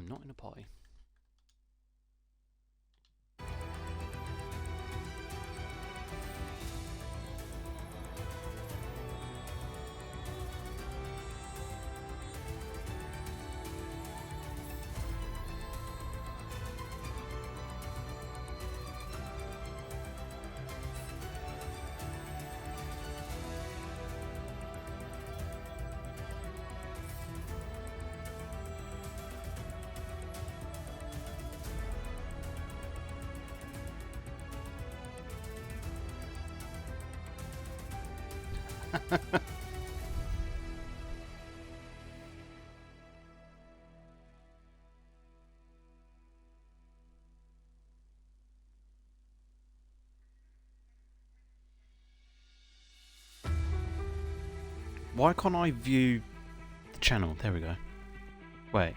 not in a party. Why can't I view the channel? There we go. Wait.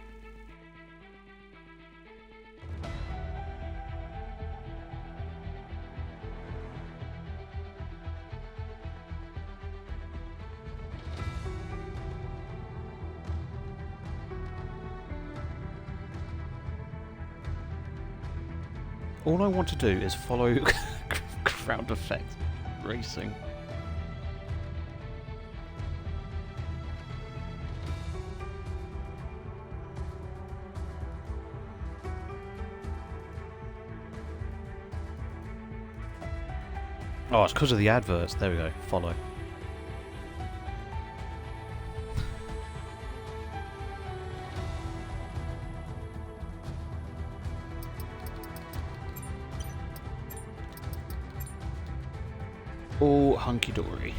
All I want to do is follow crowd effect racing. Oh, it's because of the adverts. There we go. Follow. All hunky-dory.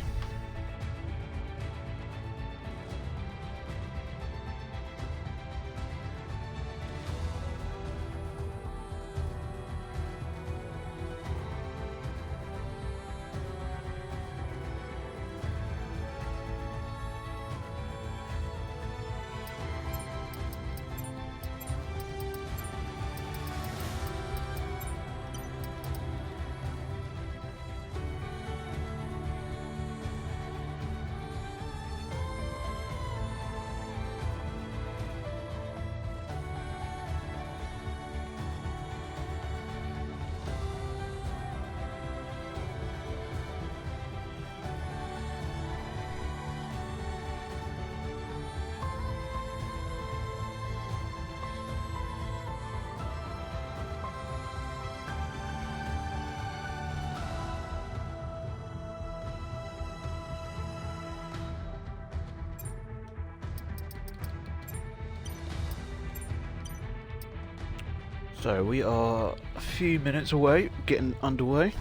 So we are a few minutes away, getting underway.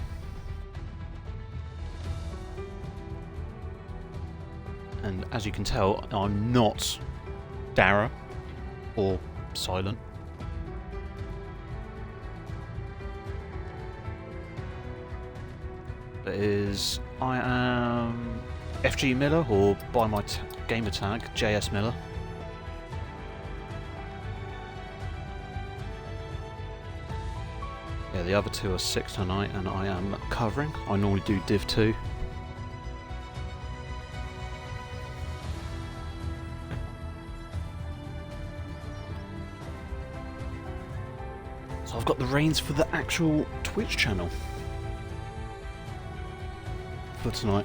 And as you can tell, I'm not Dara or Silent. That is, I am FG Miller, or by my gamer tag, JS Miller. Yeah, the other two are 6 tonight, and I am covering. I normally do Div 2. So I've got the reins for the actual Twitch channel for tonight.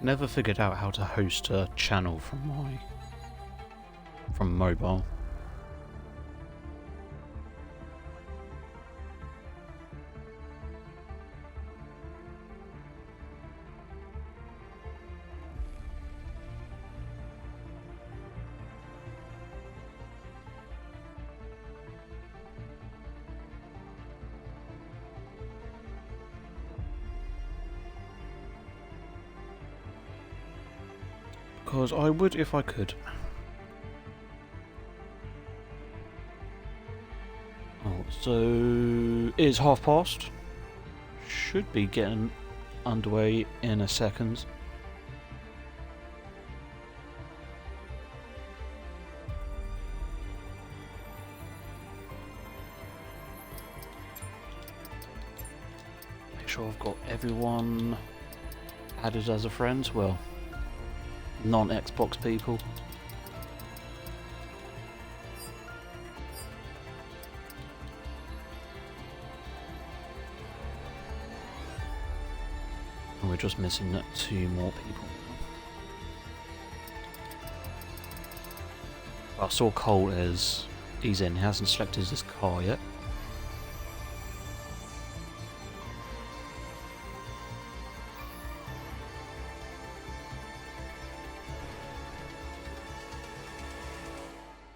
Never figured out how to host a channel from mobile. Because I would if I could. Oh, so it is past. Should be getting underway in a second. Make sure I've got everyone added as a friend. Well, non-Xbox people. And we're just missing 2 more people. I saw Cole he's in. He hasn't selected his car yet.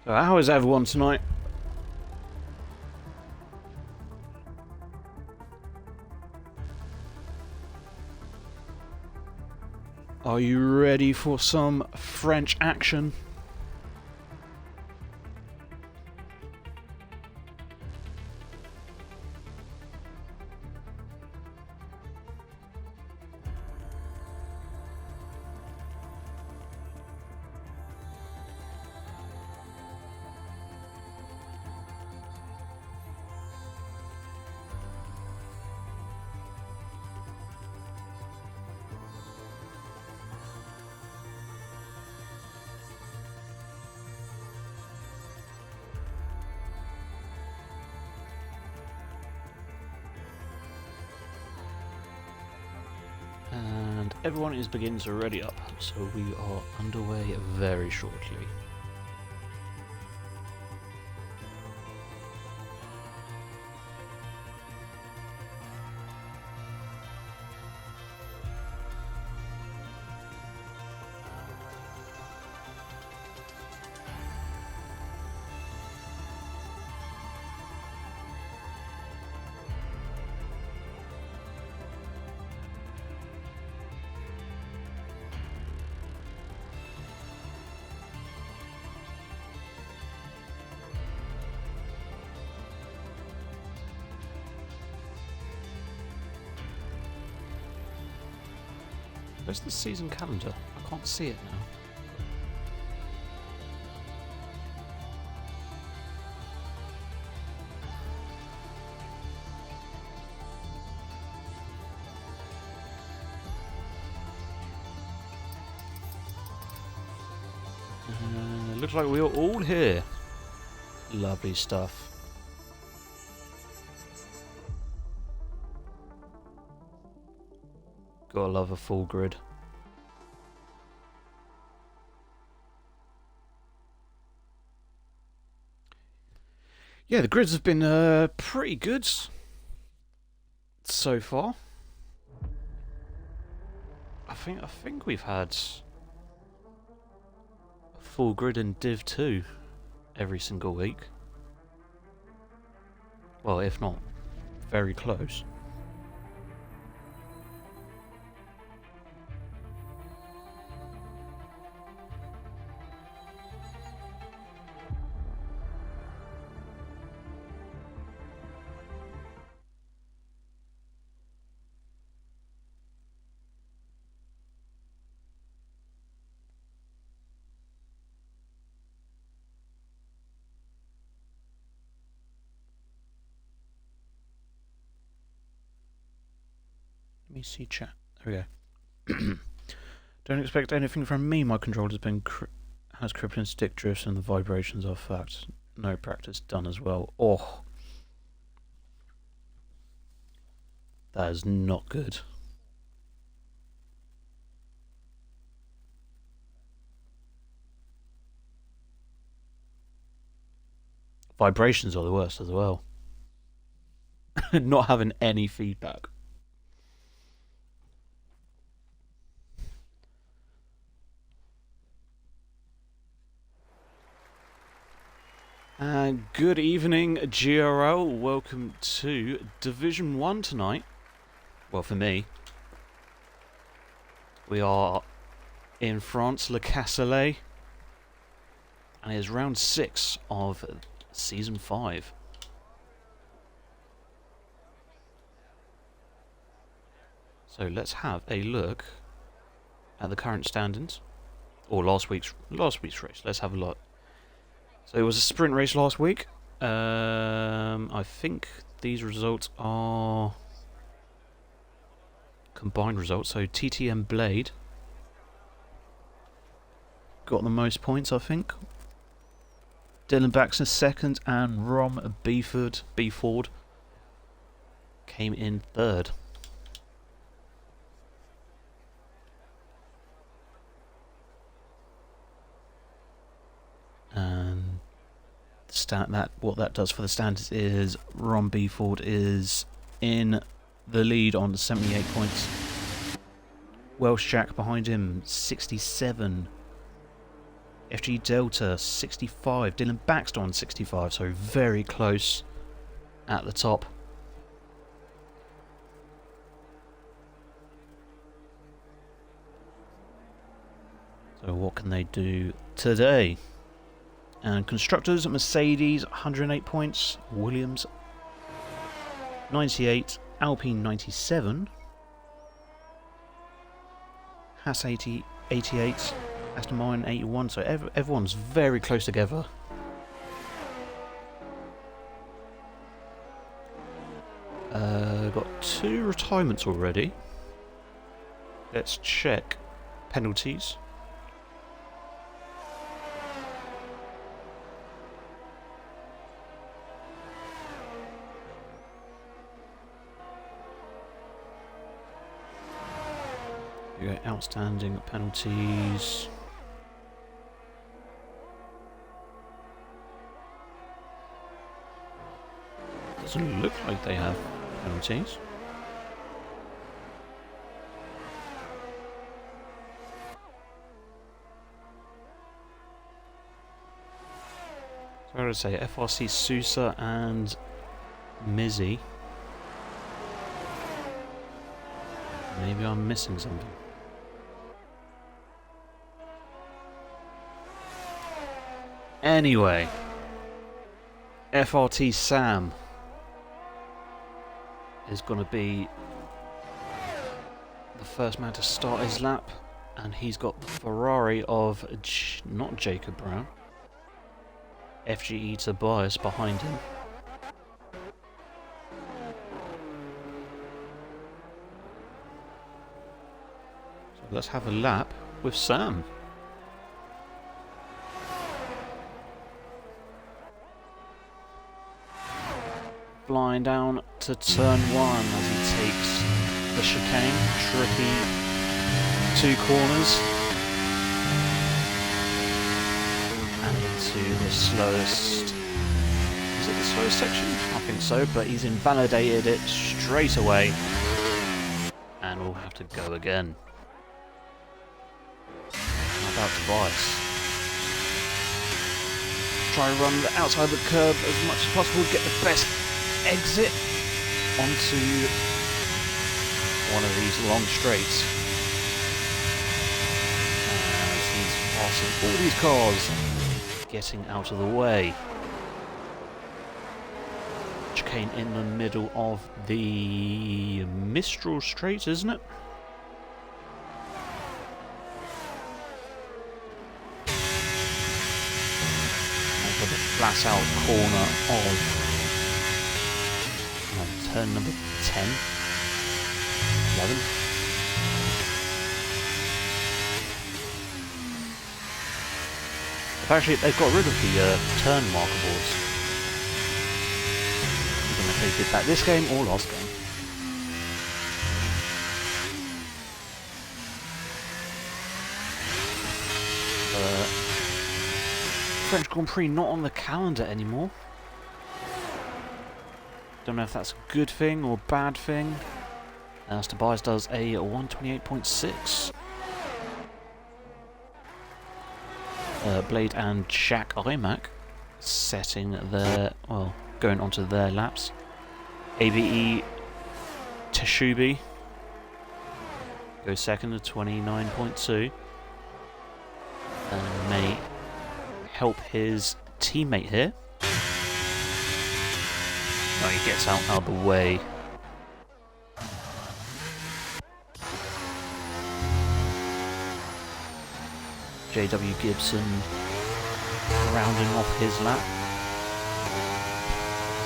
So how is everyone tonight? Are you ready for some French action? And everyone is beginning to ready up, so we are underway very shortly. Where's the season calendar? I can't see it now. Looks like we are all here. Lovely stuff. Gotta love a full grid. Yeah, the grids have been pretty good so far. I think we've had a full grid in Div 2 every single week. Well, if not, very close. Let me see chat. There we go. Don't expect anything from me. My controller's been has crippling stick drifts and the vibrations are fact. No practice done as well. Oh, that is not good. Vibrations are the worst as well. Not having any feedback. Good evening, GRL. Welcome to Division 1 tonight. Well, for me. We are in France, Le Castellet. And it is round 6 of Season 5. So let's have a look at the current standings. Or last week's race. Let's have a look. So it was a sprint race last week. I think these results are combined results. So TTM Blade got the most points, I think. Dylan Baxter second, and Rom Beeford came in third. And what that does for the standings is Ron Beeford is in the lead on 78 points. Welsh Jack behind him 67. FG Delta 65. Dylan Baxter on 65, so very close at the top. So what can they do today? And constructors, Mercedes 108 points, Williams 98, Alpine 97, Haas 88, Aston Martin 81, so everyone's very close together. Got 2 retirements already. Let's check penalties. Outstanding penalties. Doesn't look like they have penalties. So I would say FRC Sousa and Mizzy. Maybe I'm missing something. Anyway, FRT Sam is going to be the first man to start his lap, and he's got the Ferrari of not Jacob Brown, FGE Tobias behind him. So let's have a lap with Sam. Flying down to turn 1 as he takes the chicane, tricky 2 corners, and into the slowest, is it the slowest section? I think so, but he's invalidated it straight away, and we'll have to go again. How about Tobias? Try and run outside the curb as much as possible, get the best exit onto one of these long straights as he's passing all these cars, getting out of the way. Chicane in the middle of the Mistral Straight, isn't it? And for the flat out corner of turn number 10, 11. Actually, they've got rid of the turn marker boards. I don't know if they did that this game or last game. French Grand Prix not on the calendar anymore. Don't know if that's a good thing or a bad thing. As Tobias does a 128.6. Blade and Jack Imac setting their, well, going onto their laps. ABE Teshubi goes second at 29.2 and may help his teammate here. Oh, he gets out of the way. JW Gibson rounding off his lap.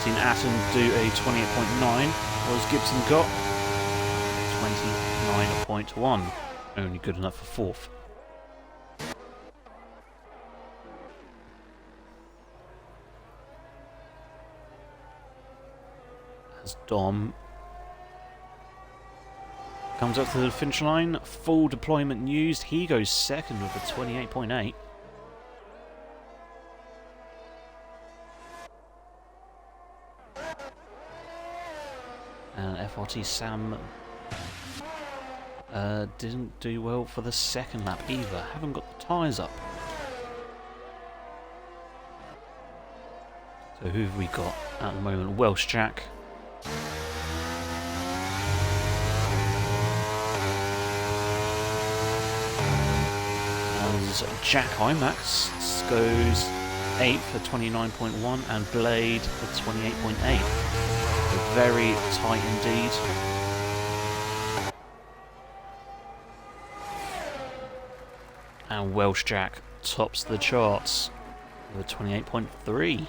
Seen Atten do a 28.9. What has Gibson got? 29.1. Only good enough for fourth. As Dom comes up to the finish line, full deployment used. He goes second with a 28.8. And FRT Sam didn't do well for the second lap either. Haven't got the tyres up. So who have we got at the moment? Welsh Jack. Jack Imax goes 8th for 29.1 and Blade for 28.8. Very tight indeed. And Welsh Jack tops the charts with 28.3.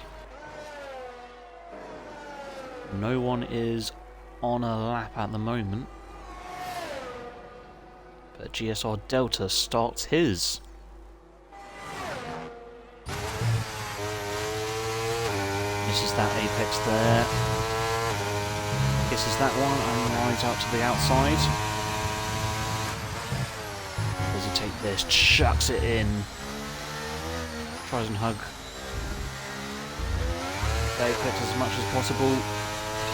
No one is on a lap at the moment, but GSR Delta starts his. Misses that apex there. Kisses that one and rides out to the outside. Hesitate this, chucks it in. Tries and hug the apex as much as possible.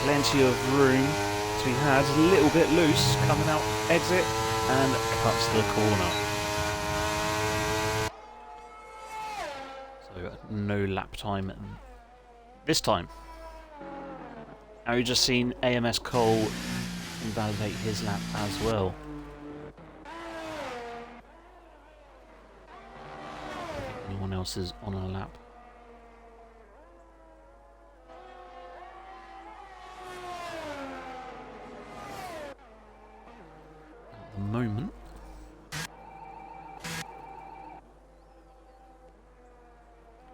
Plenty of room to be had. A little bit loose coming out exit and cuts the corner. So no lap time this time. Now you've just seen AMS Cole invalidate his lap as well. Anyone else is on a lap? At the moment.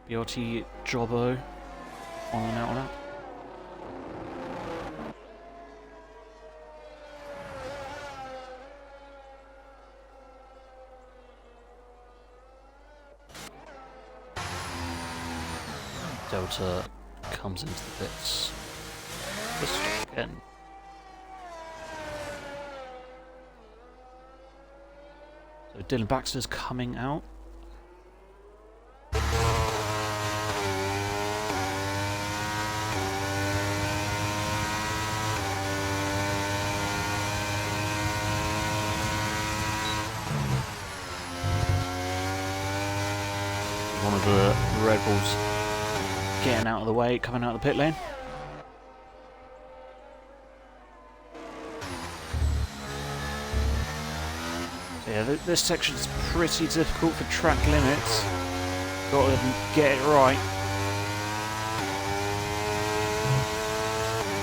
BRT Jobbo on an out lap. Delta comes into the pits. Let's stop again. So Dylan Baxter's coming out. One of the Red Bulls getting out of the way, coming out of the pit lane. So yeah, this section's pretty difficult for track limits. Got to get it right.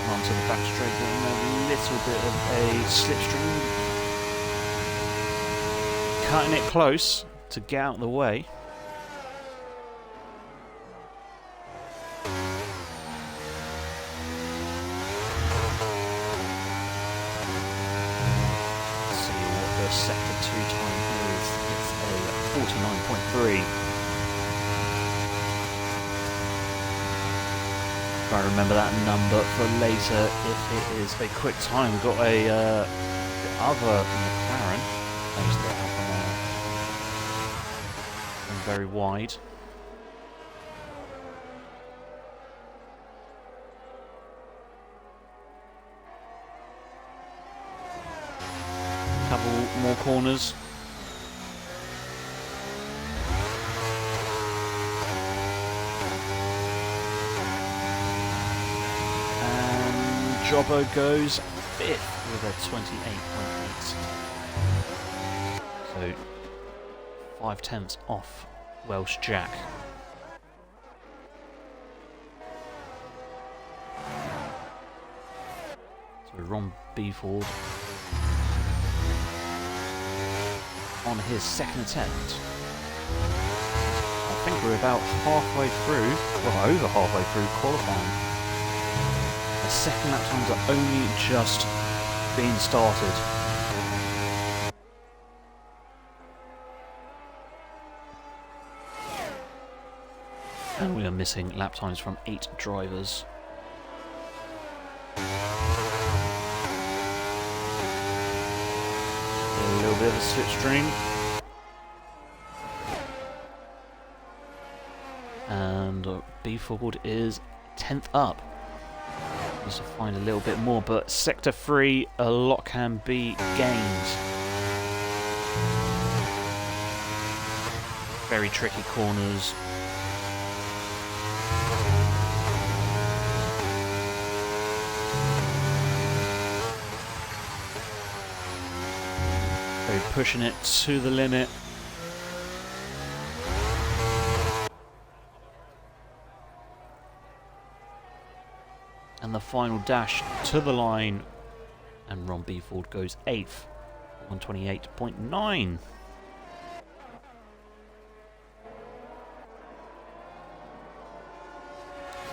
Onto the back straight, getting a little bit of a slipstream. Cutting it close to get out of the way. Sector 2 time is, it's a 49.3. Try to remember that number for later if it is a quick time. We've got a the other McLaren. There's the Alpha now. And very wide. Couple more corners. And Jobbo goes 5th with a 28.8. So 5/10 off Welsh Jack. So Ron Beeford on his second attempt. I think we're about halfway through, well over halfway through qualifying. The second lap times are only just being started. And we are missing lap times from 8 drivers. A little bit of a slipstream. And Beeford is 10th up. Needs to find a little bit more, but sector 3, a lot can be gained. Very tricky corners. Pushing it to the limit. And the final dash to the line. And Ron Beeford goes 8th. 128.9.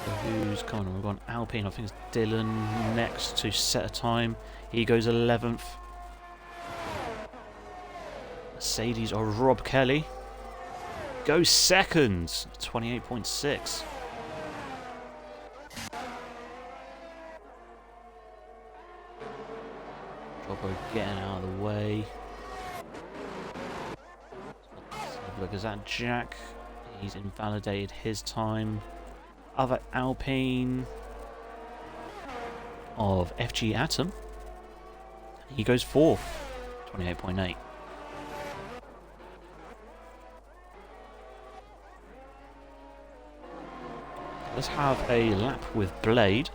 So who's coming on? We've got Alpine. I think it's Dylan next to set a time. He goes 11th. Mercedes or Rob Kelly goes 2nd, 28.6. Jobbo getting out of the way. Let's have a look, is that Jack? He's invalidated his time. Other Alpine of FG Atom. He goes 4th, 28.8. Let's have a lap with Blade.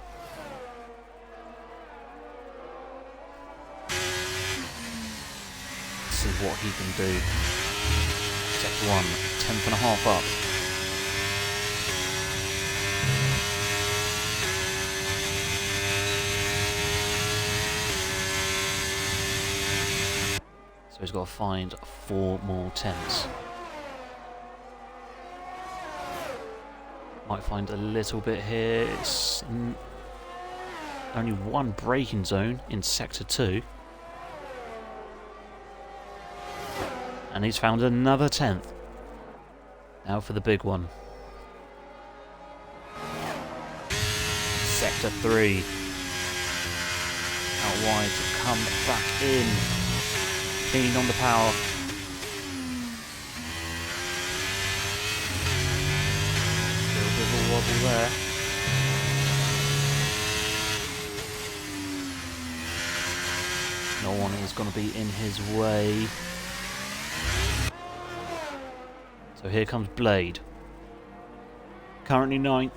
Let's see what he can do. Sector 1, 10th and a half up. So he's got to find 4 more 10s. Might find a little bit here. It's only one braking zone in sector 2. And he's found another 10th. Now for the big one. Sector 3. Out wide to come back in. Lean on the power. Wobble there. No one is going to be in his way. So here comes Blade. Currently 9th.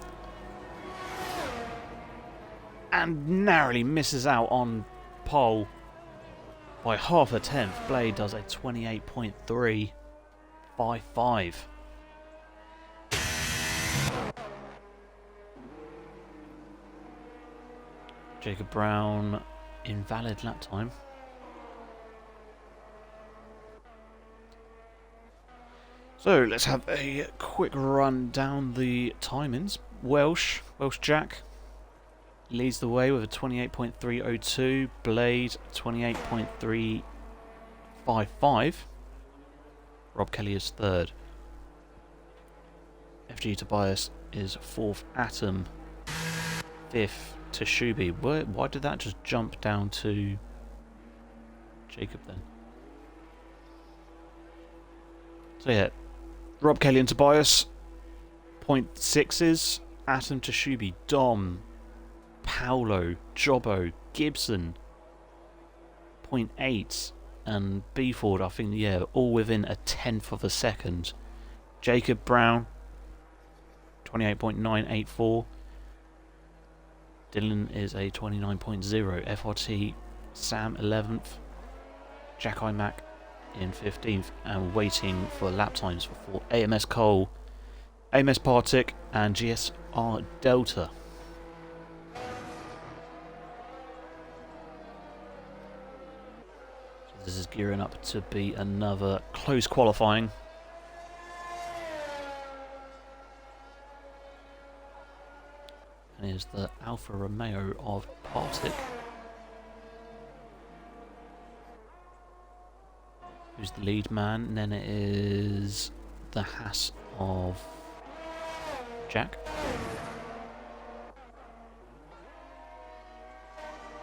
And narrowly misses out on pole by half a 10th. Blade does a 28.355. Jacob Brown, invalid lap time. So let's have a quick run down the timings. Welsh Jack leads the way with a 28.302. Blade 28.355. Rob Kelly is 3rd. FG Tobias is 4th. Atom 5th. To Shuby. Why did that just jump down to Jacob then? So yeah, Rob Kelly and Tobias, 0.6s. Atom to Shuby, Dom, Paolo, Jobbo, Gibson, 0.8s. and B Ford, I think, yeah, all within a tenth of a second. Jacob Brown, 28.984. Dylan is a 29.0. FRT Sam 11th. Jack Imac in 15th, and waiting for lap times for AMS Cole, AMS Partick and GSR Delta. So this is gearing up to be another close qualifying. And here's the Alfa Romeo of Partick, who's the lead man, and then it is the Haas of Jack.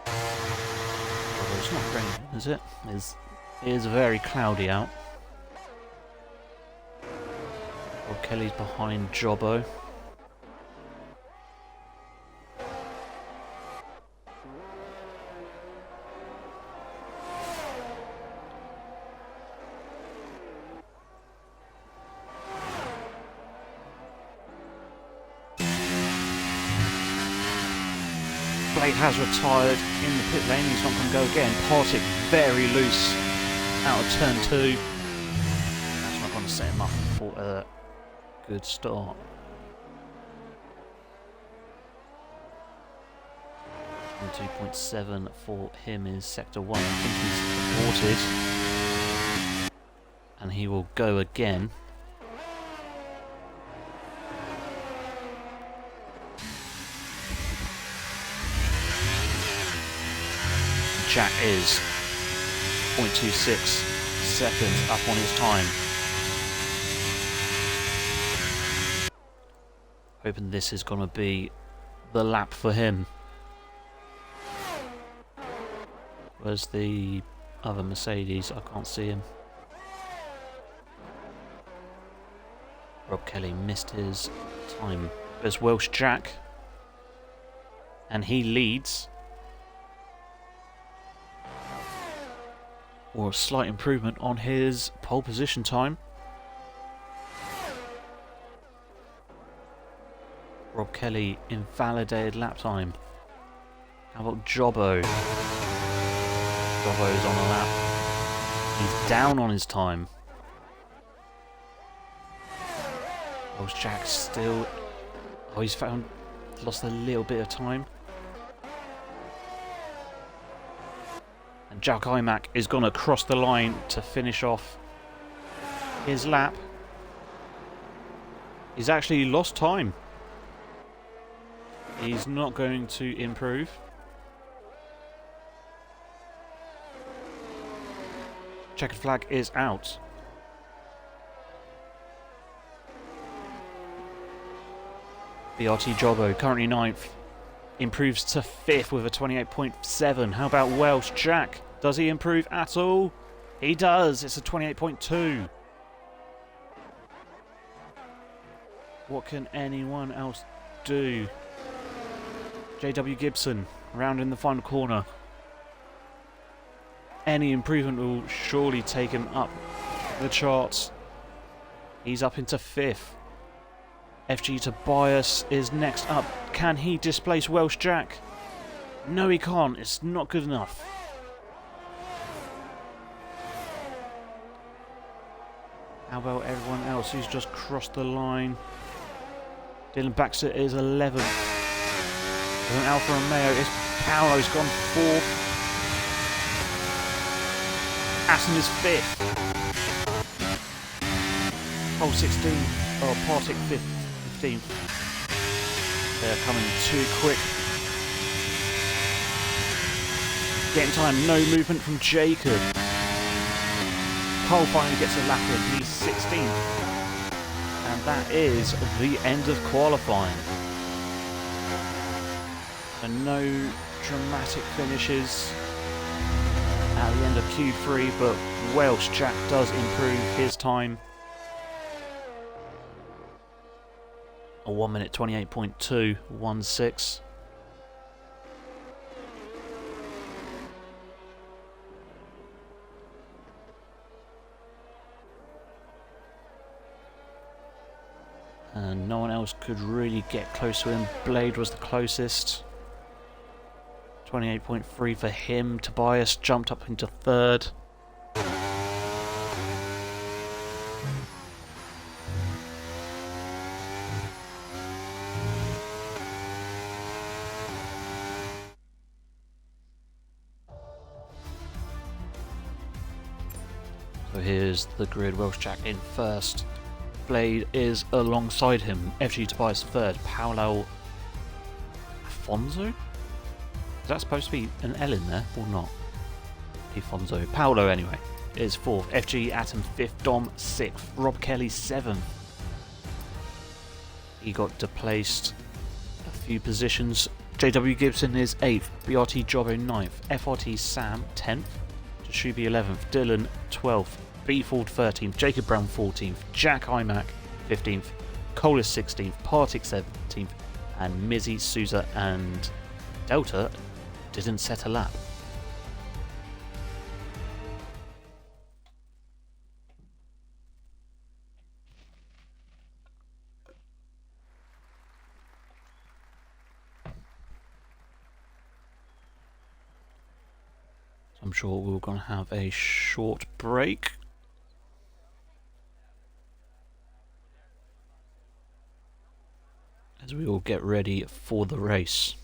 Although it's not raining, is it? It is very cloudy out. Rob Kelly's behind Jobbo. Blake has retired in the pit lane, he's not going to go again. Partick very loose out of turn 2. That's not going to set him up for a good start. And 2.7 for him is sector 1. I think he's aborted. And he will go again. Jack is 0.26 seconds up on his time. Hoping this is going to be the lap for him. Where's the other Mercedes? I can't see him. Rob Kelly missed his time. There's Welsh Jack. And he leads. Or a slight improvement on his pole position time. Rob Kelly invalidated lap time. How about Jobbo? Jobbo's on a lap. He's down on his time. Welsh Jack still... Oh, he's lost a little bit of time. And Jack Imac is going to cross the line to finish off his lap. He's actually lost time. He's not going to improve. Checkered flag is out. BRT Jobbo, currently 9th. Improves to 5th with a 28.7. How about Welsh Jack? Does he improve at all? He does. It's a 28.2. What can anyone else do? JW Gibson round in the final corner. Any improvement will surely take him up the charts. He's up into 5th. FG Tobias is next up. Can he displace Welsh Jack? No, he can't. It's not good enough. How about everyone else who's just crossed the line? Dylan Baxter is 11th. With an Alfa Romeo is Paolo's gone 4th. Aston is 5th. Pole 16. Oh, Partick 15th. They're coming too quick. Getting time, no movement from Jacob. Cole finally gets a lap in, he's 16th. And that is the end of qualifying. And no dramatic finishes at the end of Q3, but Welsh Jack does improve his time. A 1 minute 28.216. And no one else could really get close to him. Blade was the closest. 28.3 for him. Tobias jumped up into third. So here's the grid. Welsh Jack in first. Blade is alongside him. FG Tobias third. Paolo Afonso? Is that supposed to be an L in there or not? Afonso. Paolo anyway is fourth. FG Atom fifth. Dom sixth. Rob Kelly seventh. He got displaced a few positions. JW Gibson is 8th. BRT Jobbo 9th. FRT Sam 10th. Shuby 11th, Dylan 12th, B Ford 13th, Jacob Brown 14th, Jack Imac 15th, Colas 16th, Partik 17th, and Mizzy, Souza and Delta didn't set a lap. I'm sure we're going to have a short break. As we all get ready for the race.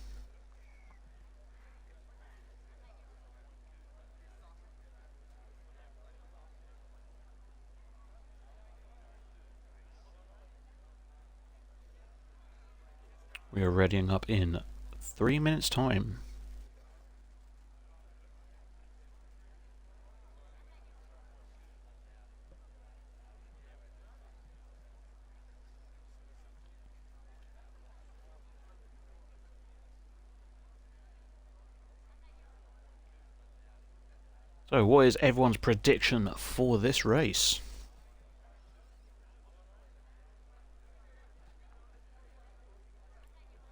We are readying up in 3 minutes' time. So, what is everyone's prediction for this race?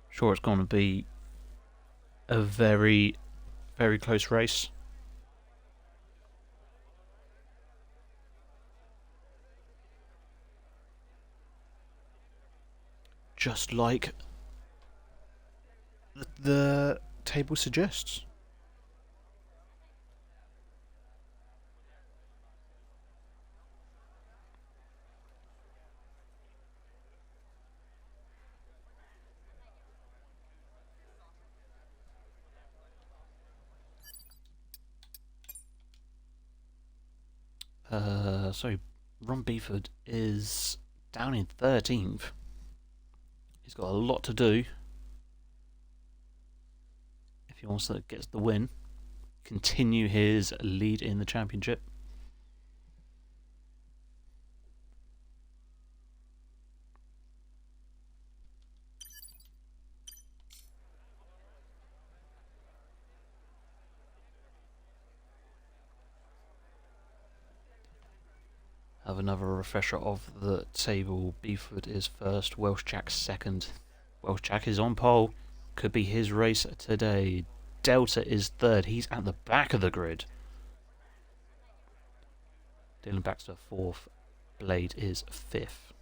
Sure, it's going to be a very, very close race. Just like the table suggests. So Ron Beeford is down in 13th. He's got a lot to do if he wants to get the win, continue his lead in the championship. Have another refresher of the table. Beeford is first, Welsh Jack second. Welsh Jack is on pole. Could be his race today. Delta is third. He's at the back of the grid. Dylan Baxter fourth. Blade is fifth.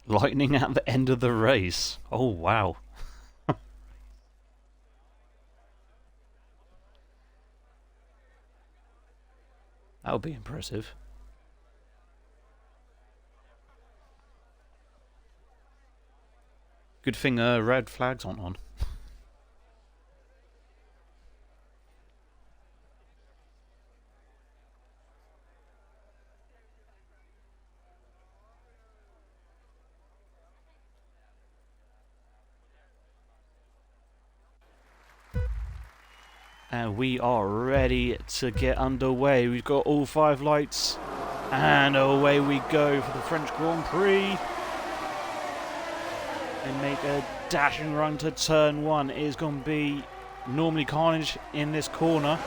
Lightning at the end of the race. Oh, wow. That would be impressive. Good thing red flags aren't on. And we are ready to get underway. We've got all 5 lights. And away we go for the French Grand Prix. They make a dashing run to turn 1. It is going to be Normally carnage in this corner.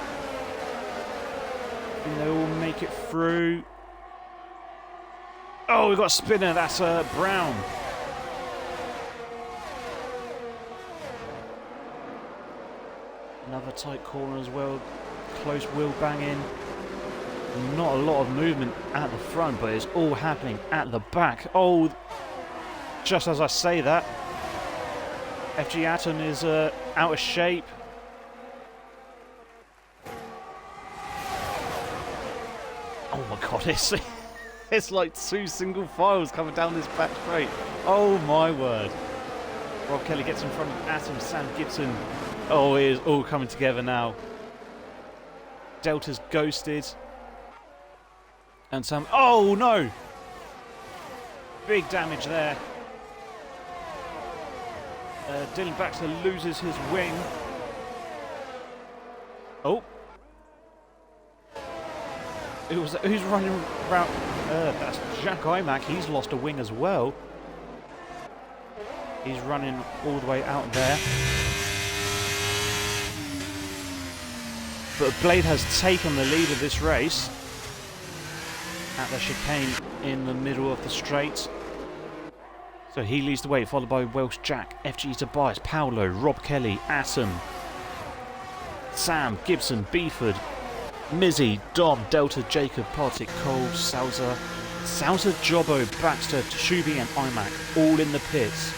And they all make it through. Oh, we've got a spinner. That's Brown. Another tight corner as well. Close wheel banging. Not a lot of movement at the front, but it's all happening at the back. Oh, just as I say that, FG Atom is out of shape. Oh my god, it's like two single files coming down this back straight. Oh my word. Rob Kelly gets in front of Atom, Sam Gibson. Oh, it is all coming together now. Delta's ghosted. And Sam... Oh no! Big damage there. Dylan Baxter loses his wing. Oh. Who's running around? That's Jack Imac. He's lost a wing as well. He's running all the way out there. But Blade has taken the lead of this race at the chicane in the middle of the straight. So he leads the way, followed by Welsh Jack, FG Tobias, Paolo, Rob Kelly, Atom, Sam, Gibson, Beeford, Mizzy, Dom, Delta, Jacob, Partick, Cole, Salza, Jobbo, Baxter, Shuby and Imac all in the pits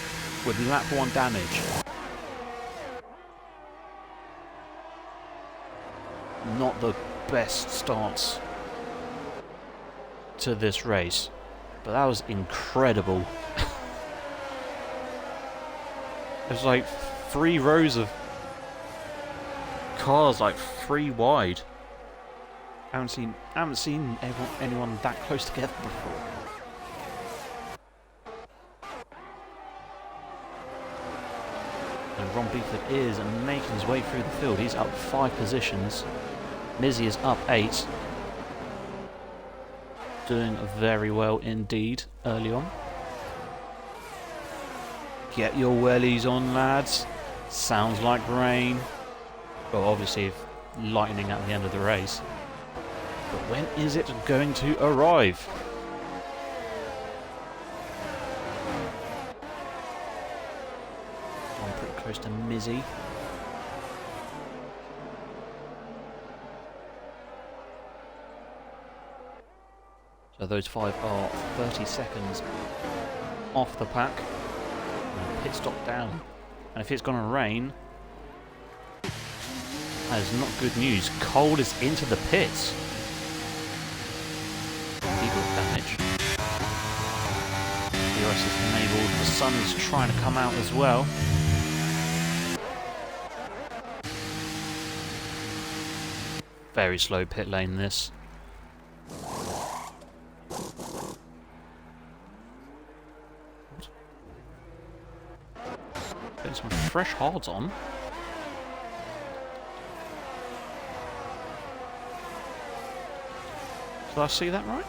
with lap 1 damage. Not the best starts to this race, but that was incredible. There's like 3 rows of cars, like 3 wide. I haven't seen anyone that close together before. And Ron Beeford is making his way through the field. He's up 5 positions. Mizzy is up 8. Doing very well indeed early on. Get your wellies on, lads. Sounds like rain. Well, obviously lightning at the end of the race. But when is it going to arrive? I'm pretty close to Mizzy. So those 5 are 30 seconds off the pack. And pit stop down. And if it's going to rain, that is not good news. Cole is into the pits. Eagle damage. DRS is enabled. The sun is trying to come out as well. Very slow pit lane this. Getting some fresh hards on. Did I see that right?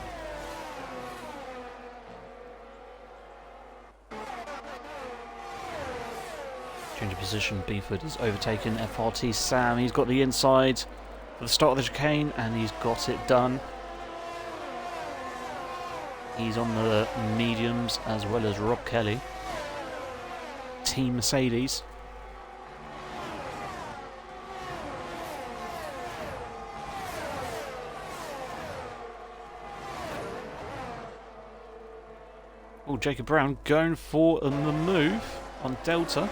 Change of position, Beeford is overtaken FRT Sam. He's got the inside for the start of the chicane and he's got it done. He's on the mediums as well as Rob Kelly. Team Mercedes. Oh, Jacob Brown going for the move on Delta.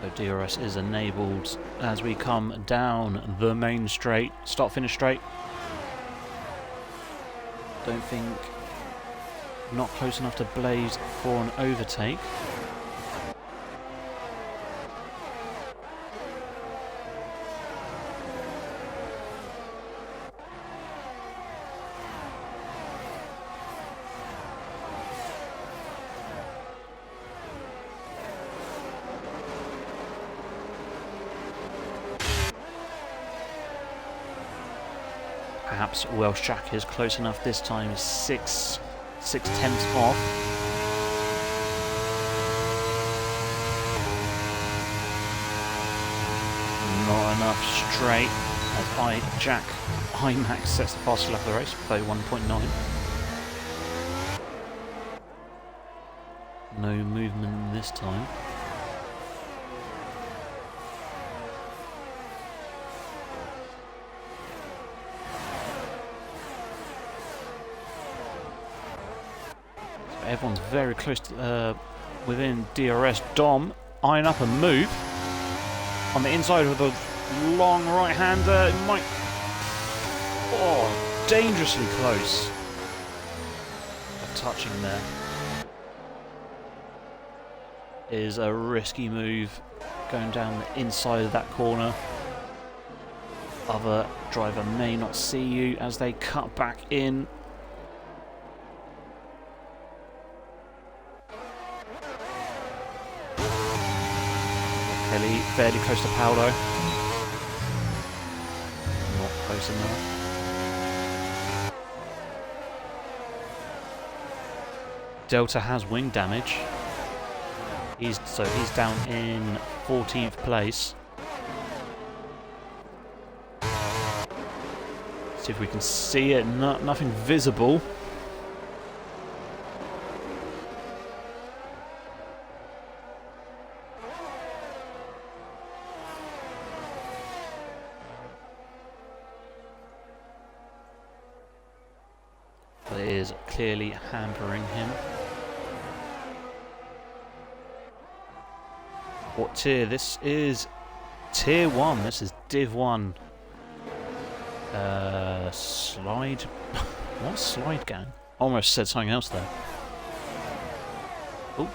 So DRS is enabled as we come down the main straight, start-finish straight. Don't think, not close enough to Blaze for an overtake. perhaps Welsh Jack is close enough this time. 6/10 off. Not enough straight as IMAX sets the fastest lap of the race, 31.9. No movement this time. So everyone's very close to within DRS. Dom eyeing up a move on the inside of the long right-hander. It might... Oh, dangerously close. Touching there is a risky move, going down the inside of that corner. Other driver may not see you as they cut back in. Kelly fairly close to Paolo. Not close enough. Delta has wing damage. He's down in 14th place. See if we can see it. Nothing visible. But it is clearly hampering him. What tier? This is tier 1. This is Div 1. Slide. What slide gang? Almost said something else there. Oh.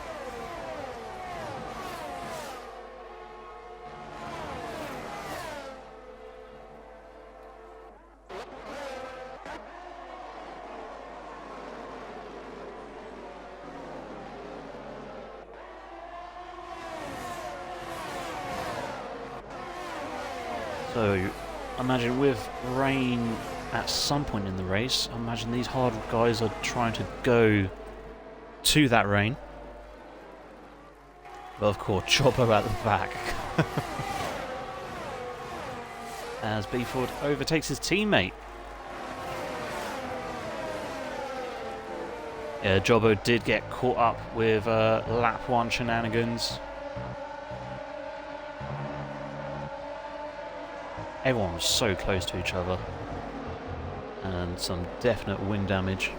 So, imagine with rain at some point in the race, I imagine these hard guys are trying to go to that rain. But of course, Chopper at the back. As Beeford overtakes his teammate. Yeah, Jobbo did get caught up with lap 1 shenanigans. Everyone was so close to each other, and some definite wing damage.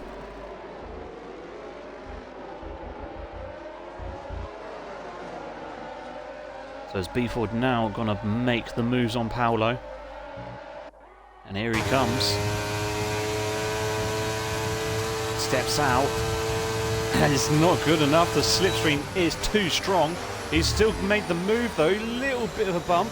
So is Beeford now going to make the moves on Paolo? And here he comes. Steps out. And it's not good enough. The slipstream is too strong. He's still made the move though. Little bit of a bump.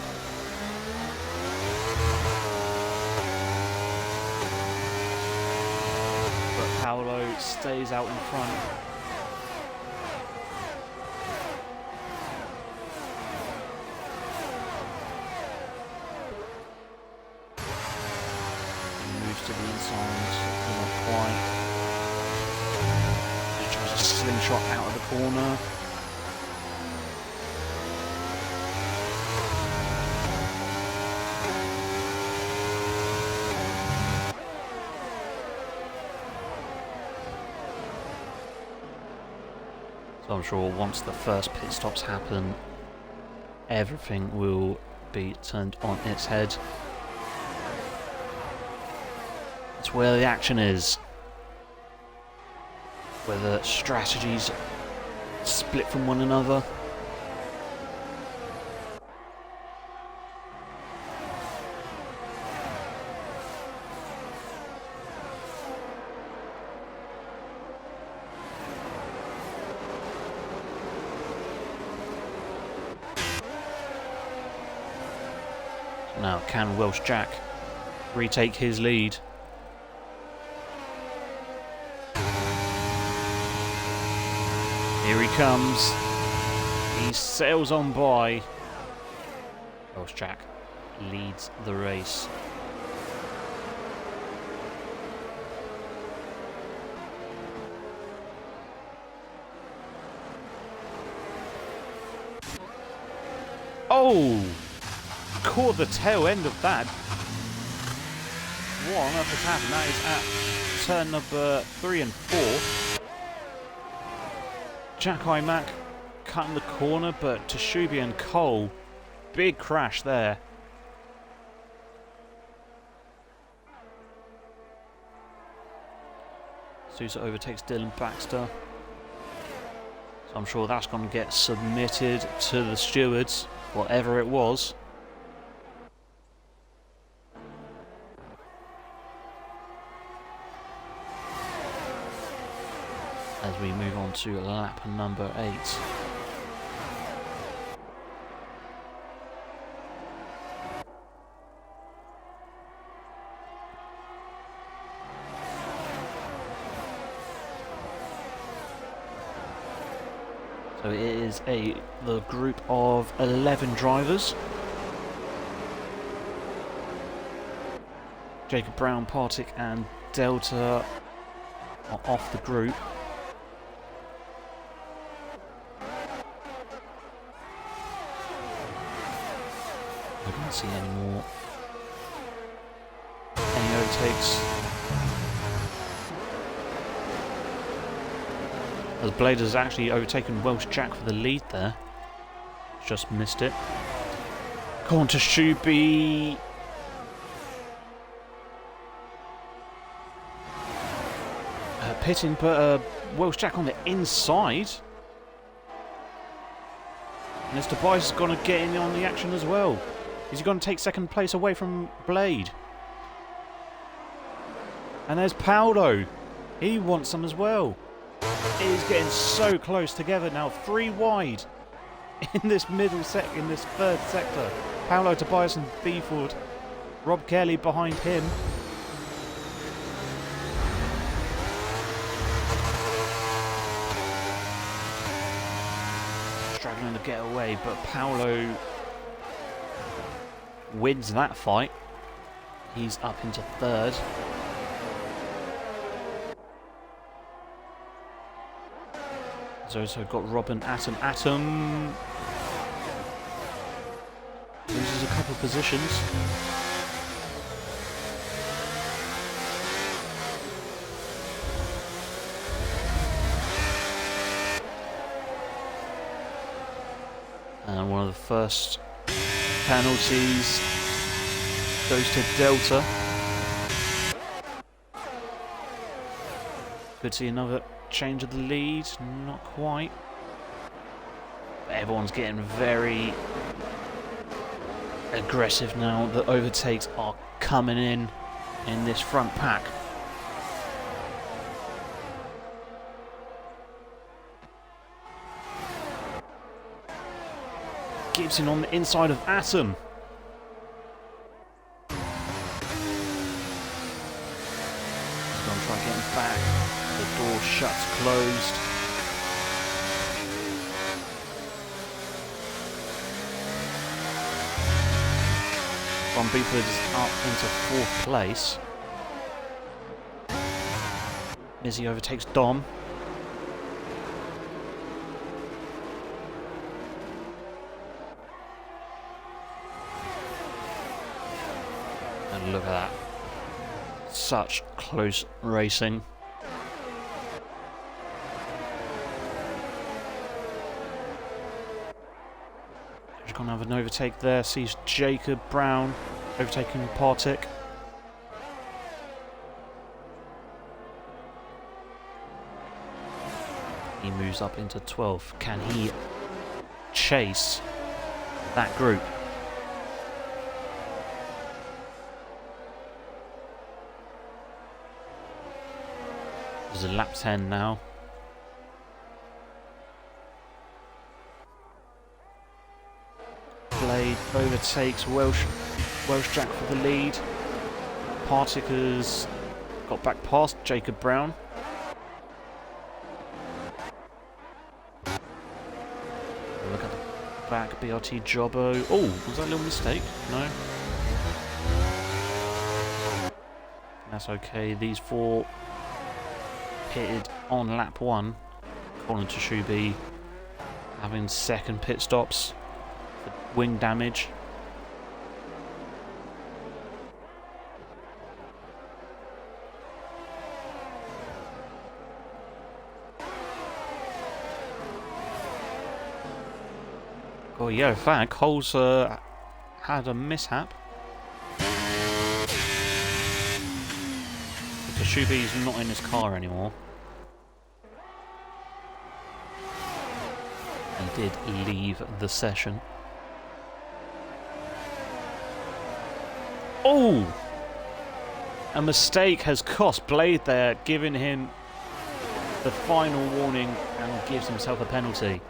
Paolo stays out in front. He moves to the inside, not quite. He tries a slingshot out of the corner. So I'm sure once the first pit stops happen, everything will be turned on its head. It's where the action is. Where the strategies split from one another. Now, can Welsh Jack retake his lead? Here he comes. He sails on by. Welsh Jack leads the race. Oh! Caught the tail end of that. What on earth has happened? That is at turn number 3 and 4. Jack Imac cutting the corner, but Tashubi and Cole, big crash there. Sousa overtakes Dylan Baxter. So I'm sure that's going to get submitted to the stewards, whatever it was. As we move on to lap number 8. So it is the group of 11 drivers. Jacob Brown, Partick and Delta are off the group. I can't see any more. Any overtakes. As Blade has actually overtaken Welsh Jack for the lead there. Just missed it. Come on to Shuby. Pitting, but Welsh Jack on the inside. And as Tobias is going to get in on the action as well. Is he going to take second place away from Blade? And there's Paolo. He wants some as well. It is getting so close together now. 3 wide in this in this third sector. Paolo, Tobias and Beeford. Rob Kelly behind him. Struggling to get away, but Paolo wins that fight. He's up into third. So got Robin Atom. Atom loses a couple of positions. And one of the first penalties goes to Delta. Could see another change of the lead, not quite. But everyone's getting very aggressive now. The overtakes are coming in this front pack. Gibson on the inside of Atom. He's going to try getting back. The door shuts closed. Von Beeford is up into 4th place. Mizzy overtakes Dom. And look at that. Such close racing. He's going to have an overtake there. Sees Jacob Brown overtaking Partick. He moves up into 12th. Can he chase that group? There's a lap 10 now. Blade overtakes Welsh Jack for the lead. Partick has got back past Jacob Brown. Look at the back, BRT Jobbo. Oh, was that a little mistake? No. That's okay. These 4 pitted on lap 1. Colin Tashubi having second pit stops. For wing damage. Oh yeah, in fact, Cole's had a mishap. Shuby's not in his car anymore. He did leave the session. Oh! A mistake has cost Blade there, giving him the final warning and gives himself a penalty.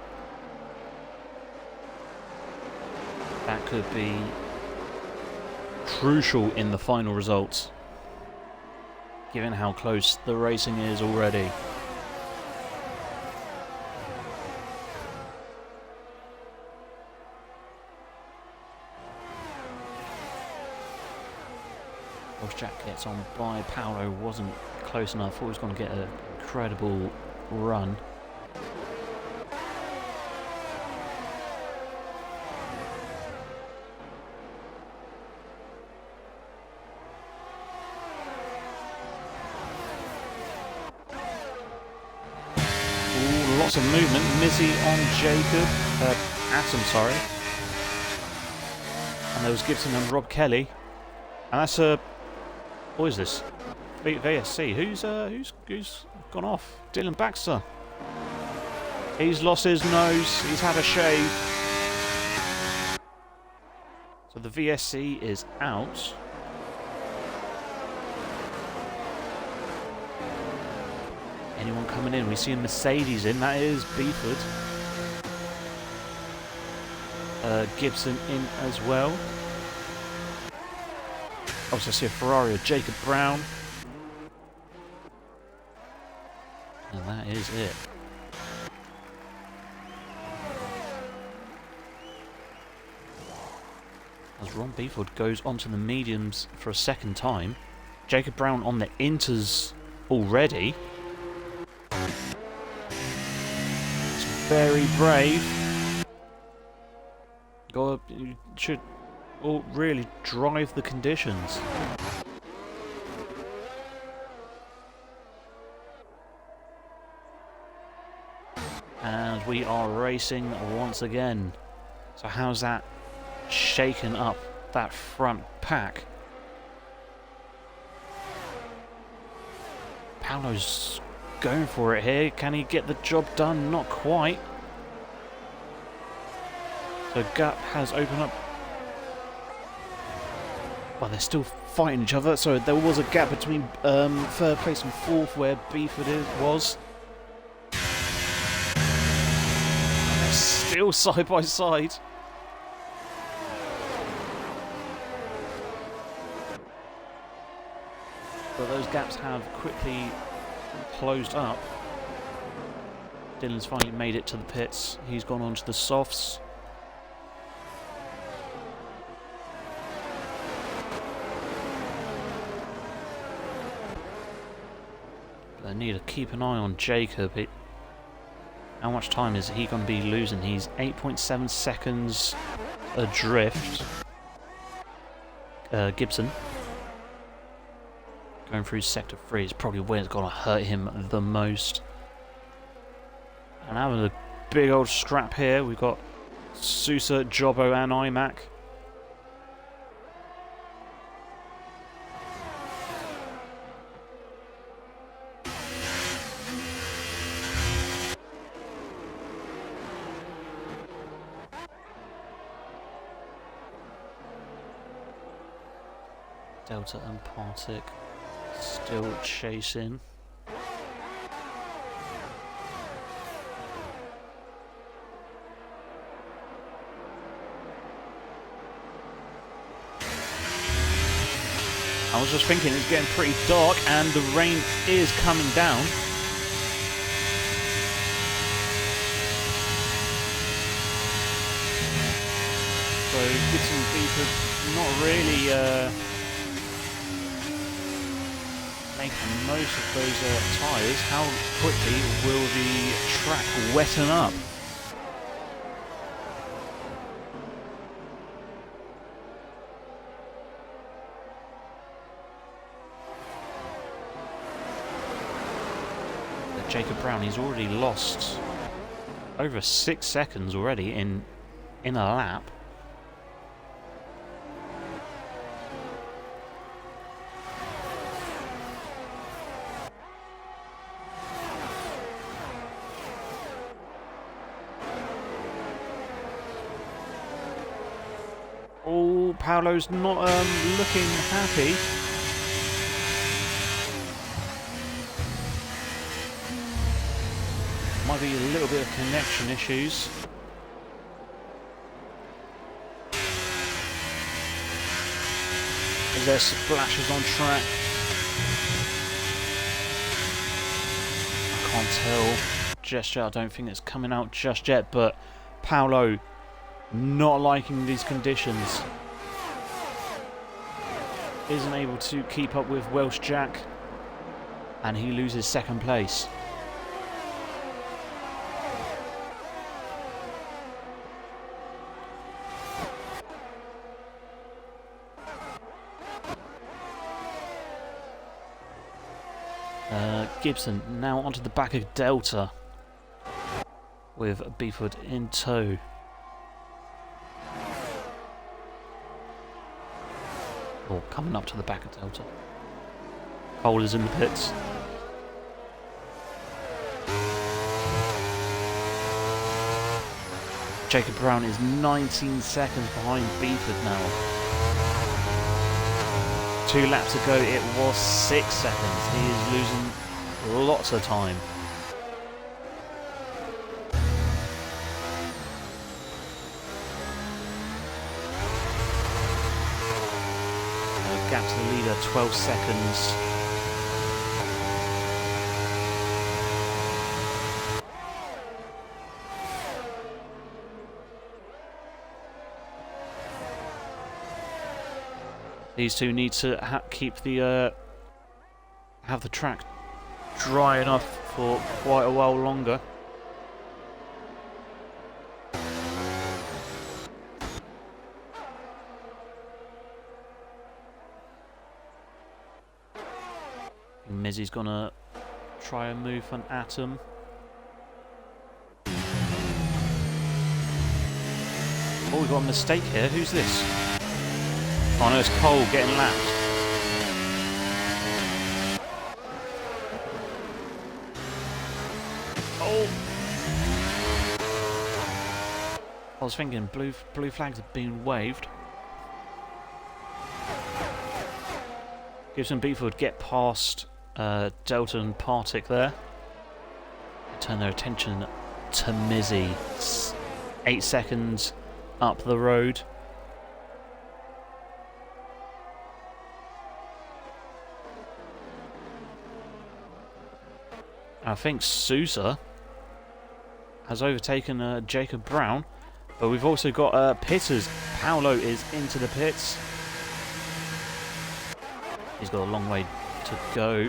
That could be crucial in the final results, given how close the racing is already. Jack gets on by Paolo, wasn't close enough. Thought he was going to get an incredible run. Ooh, lots of movement. Mizzy on Jacob. Atom, sorry. And there was Gibson and Rob Kelly. And that's a... What is this? VSC. Who's gone off? Dylan Baxter. He's lost his nose. He's had a shave. So the VSC is out. Anyone coming in? We see a Mercedes in. That is Beeford. Gibson in as well. Also see a Ferrari of Jacob Brown. And that is it. As Ron Beeford goes onto the mediums for a second time. Jacob Brown on the inters already. It's very brave. You should all really drive the conditions. And we are racing once again. So how's that shaken up that front pack? Paolo's going for it here. Can he get the job done? Not quite. The gap has opened up. Well, they're still fighting each other. So there was a gap between third place and fourth where Beeford was. And they're still side by side. But those gaps have quickly closed up. Dylan's finally made it to the pits. He's gone on to the softs. I need to keep an eye on Jacob. How much time is he going to be losing? He's 8.7 seconds adrift. Gibson. Going through sector 3 is probably where it's going to hurt him the most. And having a big old scrap here. We've got Sousa, Jobbo and iMac. Delta and Partick still chasing. I was just thinking it's getting pretty dark and the rain is coming down. So Gibson Beeford not really making most of those tyres. How quickly will the track wetten up? Brown. He's already lost over 6 seconds already in a lap. Oh, Paolo's not looking happy. Might be a little bit of connection issues. As there splashes on track. I can't tell just yet. I don't think it's coming out just yet, but Paolo not liking these conditions. Isn't able to keep up with Welsh Jack, and he loses second place. Gibson now onto the back of Delta with Beeford in tow. Or coming up to the back of Delta. Cole is in the pits. Jacob Brown is 19 seconds behind Beeford now. 2 laps ago it was 6 seconds. He is losing lots of time. Gap to the leader, 12 seconds. These two need to keep the have the track dry enough for quite a while longer. Mizzy's gonna try and move an atom. Oh, we've got a mistake here. Who's this? Oh no, it's Cole getting lapped. Oh! I was thinking blue flags have been waved. Gibson Beeford get past Delta and Partick there. Turn their attention to Mizzy. 8 seconds up the road. I think Sousa has overtaken Jacob Brown, but we've also got pitters. Paolo is into the pits. He's got a long way to go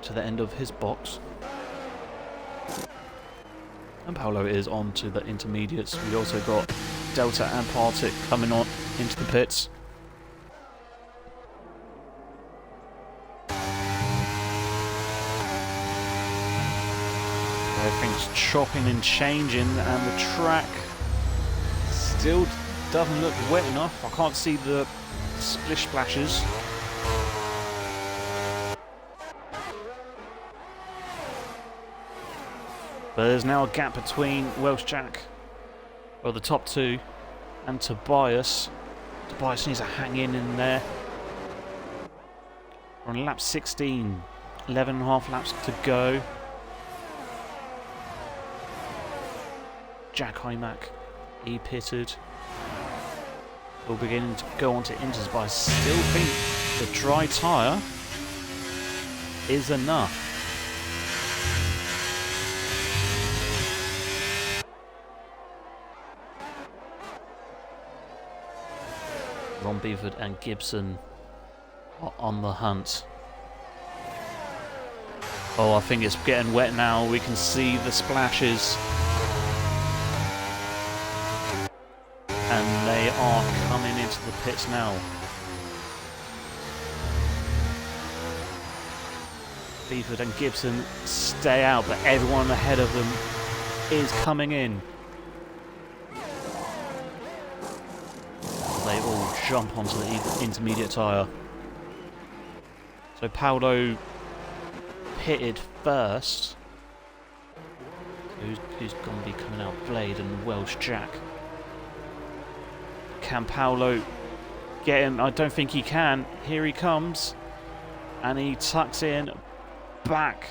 to the end of his box. And Paolo is on to the intermediates. We've also got Delta and Partick coming on into the pits. Everything's chopping and changing, and the track still doesn't look wet enough. I can't see the splish splashes. But there's now a gap between Welsh Jack, or the top two, and Tobias. Tobias needs to hang in there. We're on lap 16, 11.5 laps to go. Jack Hymack, he pitted. We're beginning to go on to inters, but I still think the dry tyre is enough. Ron Beeford and Gibson are on the hunt. Oh, I think it's getting wet now. We can see the splashes. And they are coming into the pits now. Beeford and Gibson stay out, but everyone ahead of them is coming in. They all jump onto the intermediate tyre. So Paolo pitted first. Who's going to be coming out? Blade and Welsh Jack. Can Paolo get him? I don't think he can. Here he comes. And he tucks in back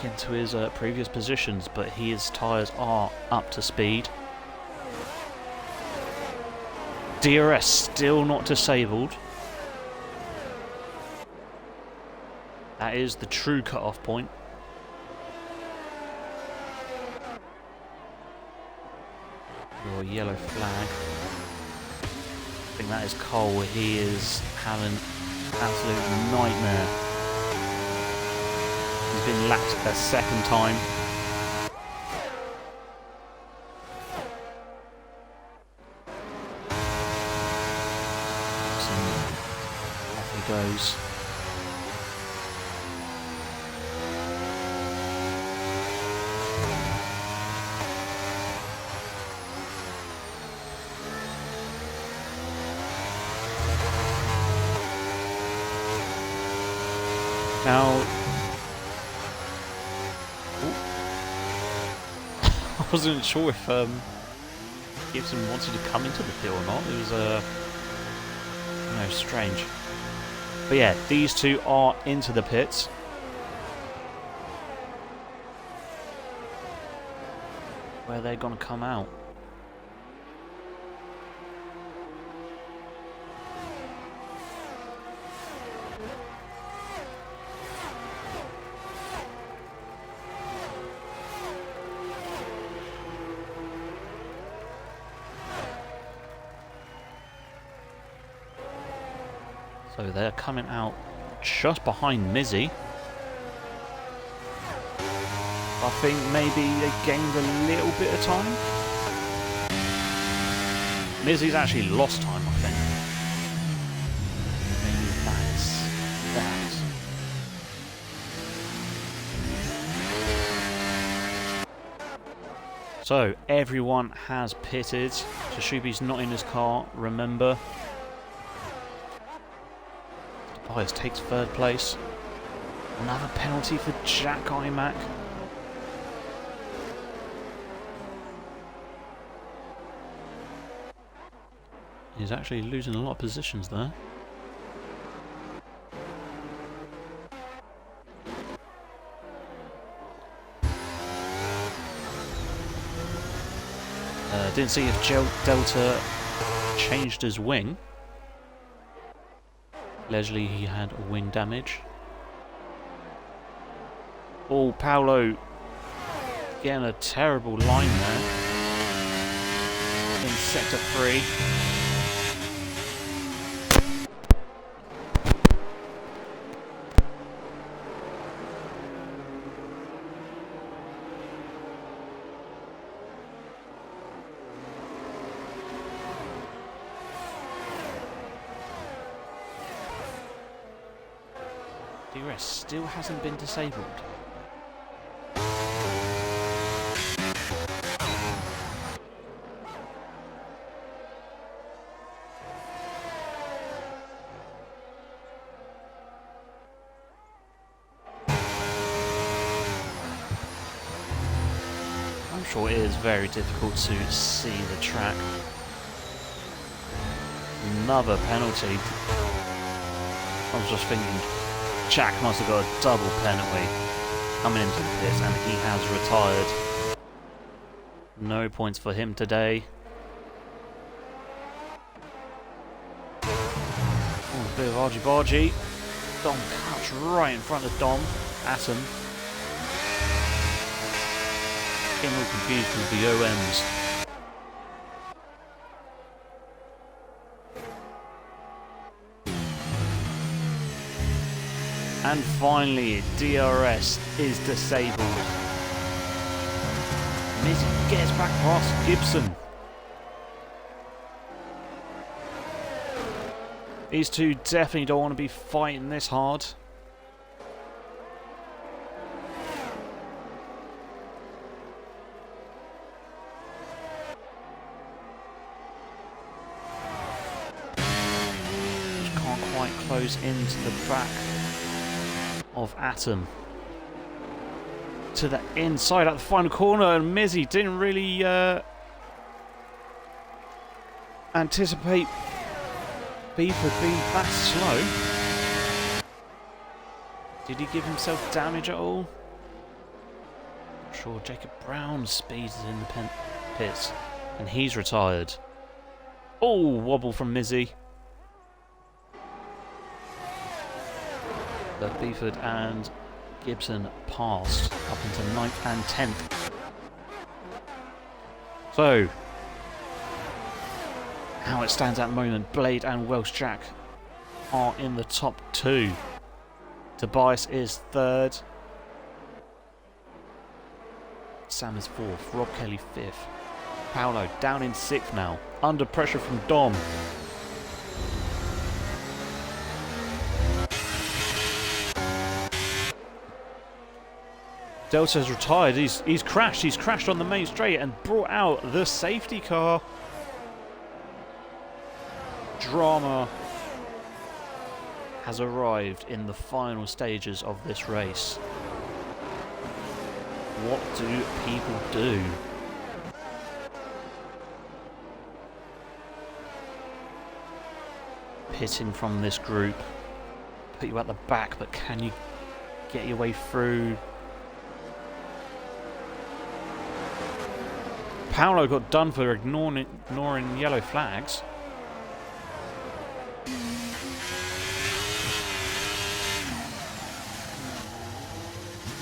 into his previous positions, but his tyres are up to speed. DRS still not disabled. That is the true cut-off point. Your yellow flag. I think that is Cole. He is having an absolute nightmare. He's been lapped a second time. So off he goes. Now, I wasn't sure if Gibson wanted to come into the pit or not. It was strange. But yeah, these two are into the pits. Where are they going to come out? So they're coming out just behind Mizzy. I think maybe they gained a little bit of time. Mizzy's actually lost time, I think. Maybe that's that. So everyone has pitted. Shashubi's not in his car, remember. Tobias takes third place. Another penalty for Jack Imac. He's actually losing a lot of positions there. Didn't see if Delta changed his wing. Allegedly he had wing damage. Oh, Paolo getting a terrible line there. In sector 3. DRS still hasn't been disabled. I'm sure it is very difficult to see the track. Another penalty. I was just thinking, Jack must have got a double penalty coming into this, and he has retired. No points for him today. Oh, a bit of argy-bargy. Dom cuts right in front of Dom. Atom. Getting all confused with the OMs. And finally, DRS is disabled. Mizzy gets back past Gibson. These two definitely don't want to be fighting this hard. Just can't quite close into the back of Atom. To the inside at the final corner, and Mizzy didn't really anticipate Beeford being that slow. Did he give himself damage at all? Not sure. Jacob Brown speeds in the pits, and he's retired. Oh, wobble from Mizzy. But Beeford and Gibson passed up into 9th and 10th. So, how it stands at the moment, Blade and Welsh Jack are in the top 2. Tobias is 3rd. Sam is 4th. Rob Kelly 5th. Paolo down in 6th now, under pressure from Dom. Delta's retired. He's crashed. He's crashed on the main straight and brought out the safety car. Drama has arrived in the final stages of this race. What do people do? Pitting from this group. Put you at the back, but can you get your way through? Paolo got done for ignoring yellow flags.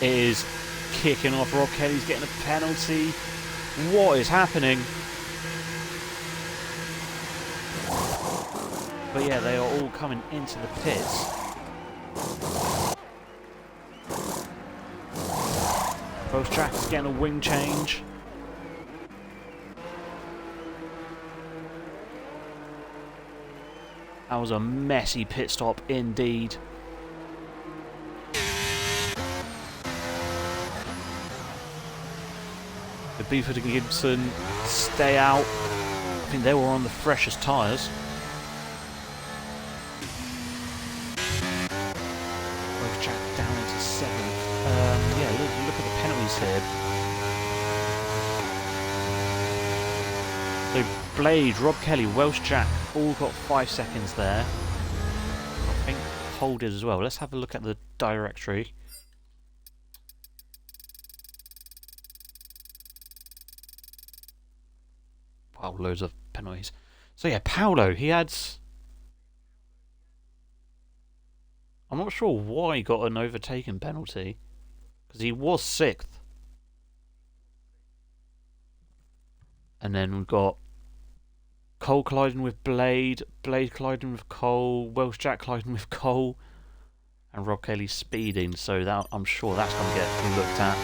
It is kicking off. Rob Kelly's getting a penalty. What is happening? But yeah, they are all coming into the pits. Welsh Jack is getting a wing change. That was a messy pit stop indeed. The Beeford and Gibson stay out. I think they were on the freshest tyres. Welsh Jack down into 7th. Yeah, look at the penalties here. So Blade, Rob Kelly, Welsh Jack all got 5 seconds there. I think Cole did as well. Let's have a look at the directory. Wow, loads of penalties. So yeah, Paolo, he had... I'm not sure why he got an overtaken penalty, because he was 6th. And then we've got Cole colliding with Blade, Blade colliding with Cole, Welsh Jack colliding with Cole, and Rob Kelly speeding, so that I'm sure that's going to get looked at.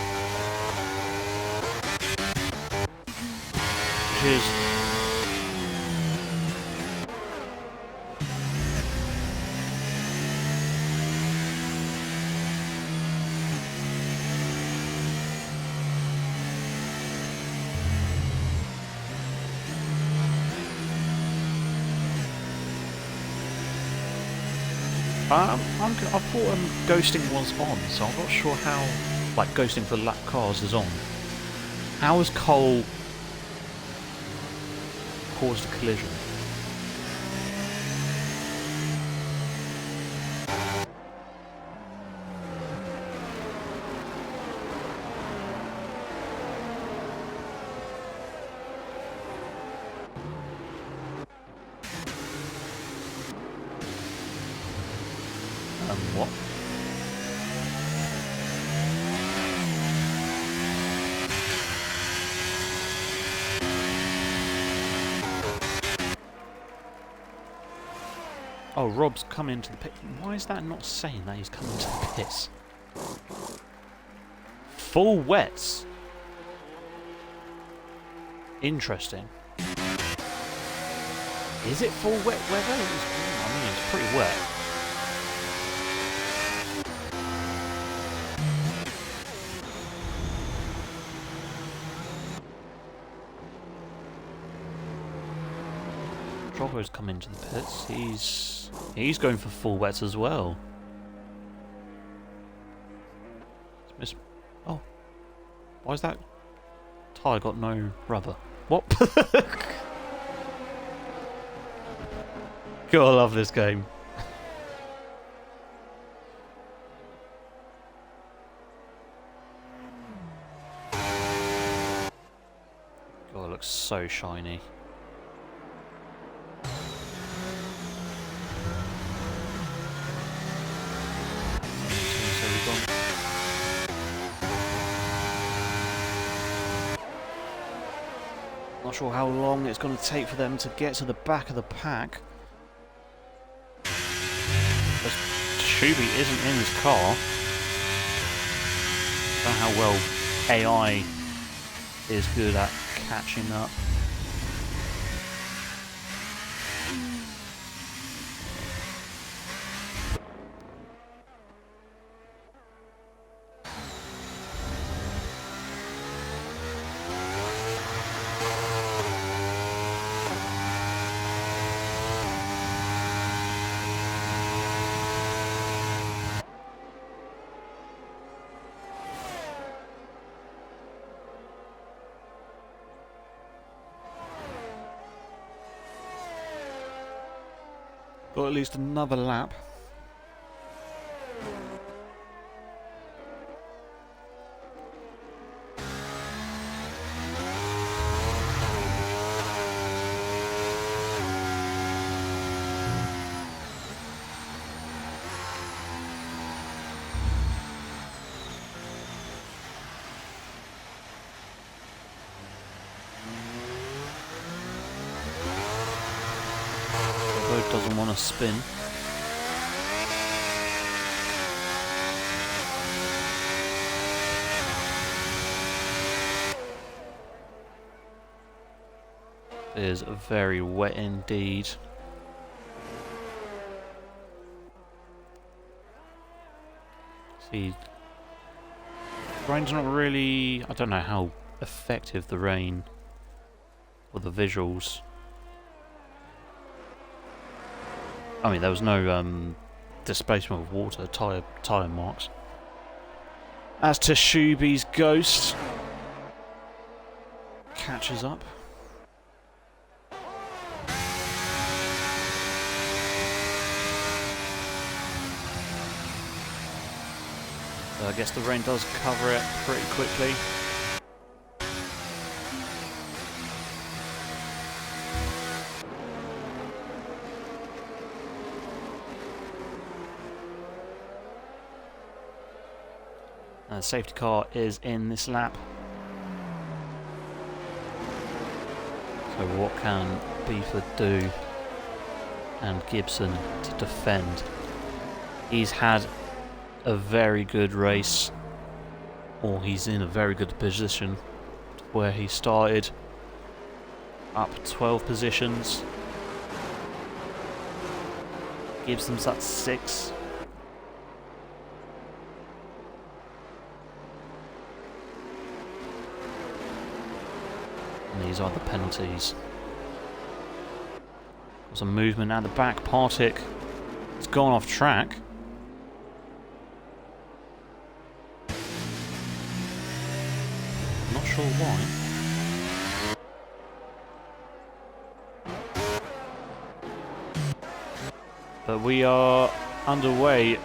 Cheers. I thought ghosting was on, so I'm not sure how, like, ghosting for lap cars is on. How has Cole caused a collision? What? Oh, Rob's come into the pit. Why is that not saying that he's coming to the pits? Full wets. Is it full wet weather? I mean, it's pretty wet. Drogo's come into the pits. He's going for full wets as well. Oh, why is that tyre got no rubber? What? God, I love this game. God, it looks so shiny. Not sure how long it's going to take for them to get to the back of the pack. Shuby isn't in his car. I don't know how well AI is good at catching up. Got at least another lap. Doesn't want to spin. It is very wet indeed. See, rain's not really. I don't know how effective the rain or the visuals. I mean, there was no displacement of water, tyre marks. As to Shuby's Ghost, catches up. So I guess the rain does cover it pretty quickly. The safety car is in this lap. So what can Beeford do and Gibson to defend? He's had a very good race, or he's in a very good position where he started up 12 positions. Gibson's at 6. And these are the penalties. There's a movement at the back. Partick has gone off track. Not sure why. But we are underway.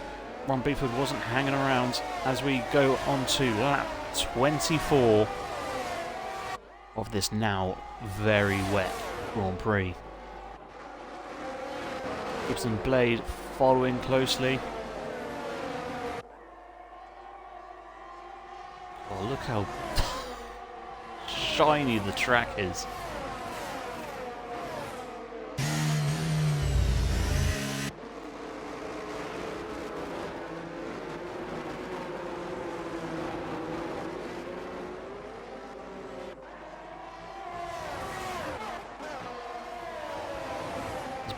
Ron Beeford wasn't hanging around as we go on to lap 24 of this now very wet Grand Prix. Gibson Blade following closely. Oh, look how shiny the track is.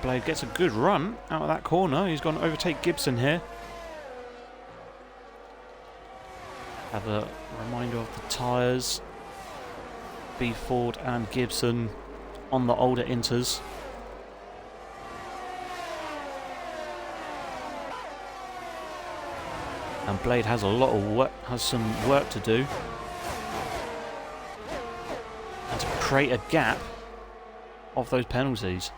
Blade gets a good run out of that corner. He's going to overtake Gibson here. Have a reminder of the tyres. Ford and Gibson on the older Inters. And Blade has a lot of work, has some work to do. And to create a gap of those penalties.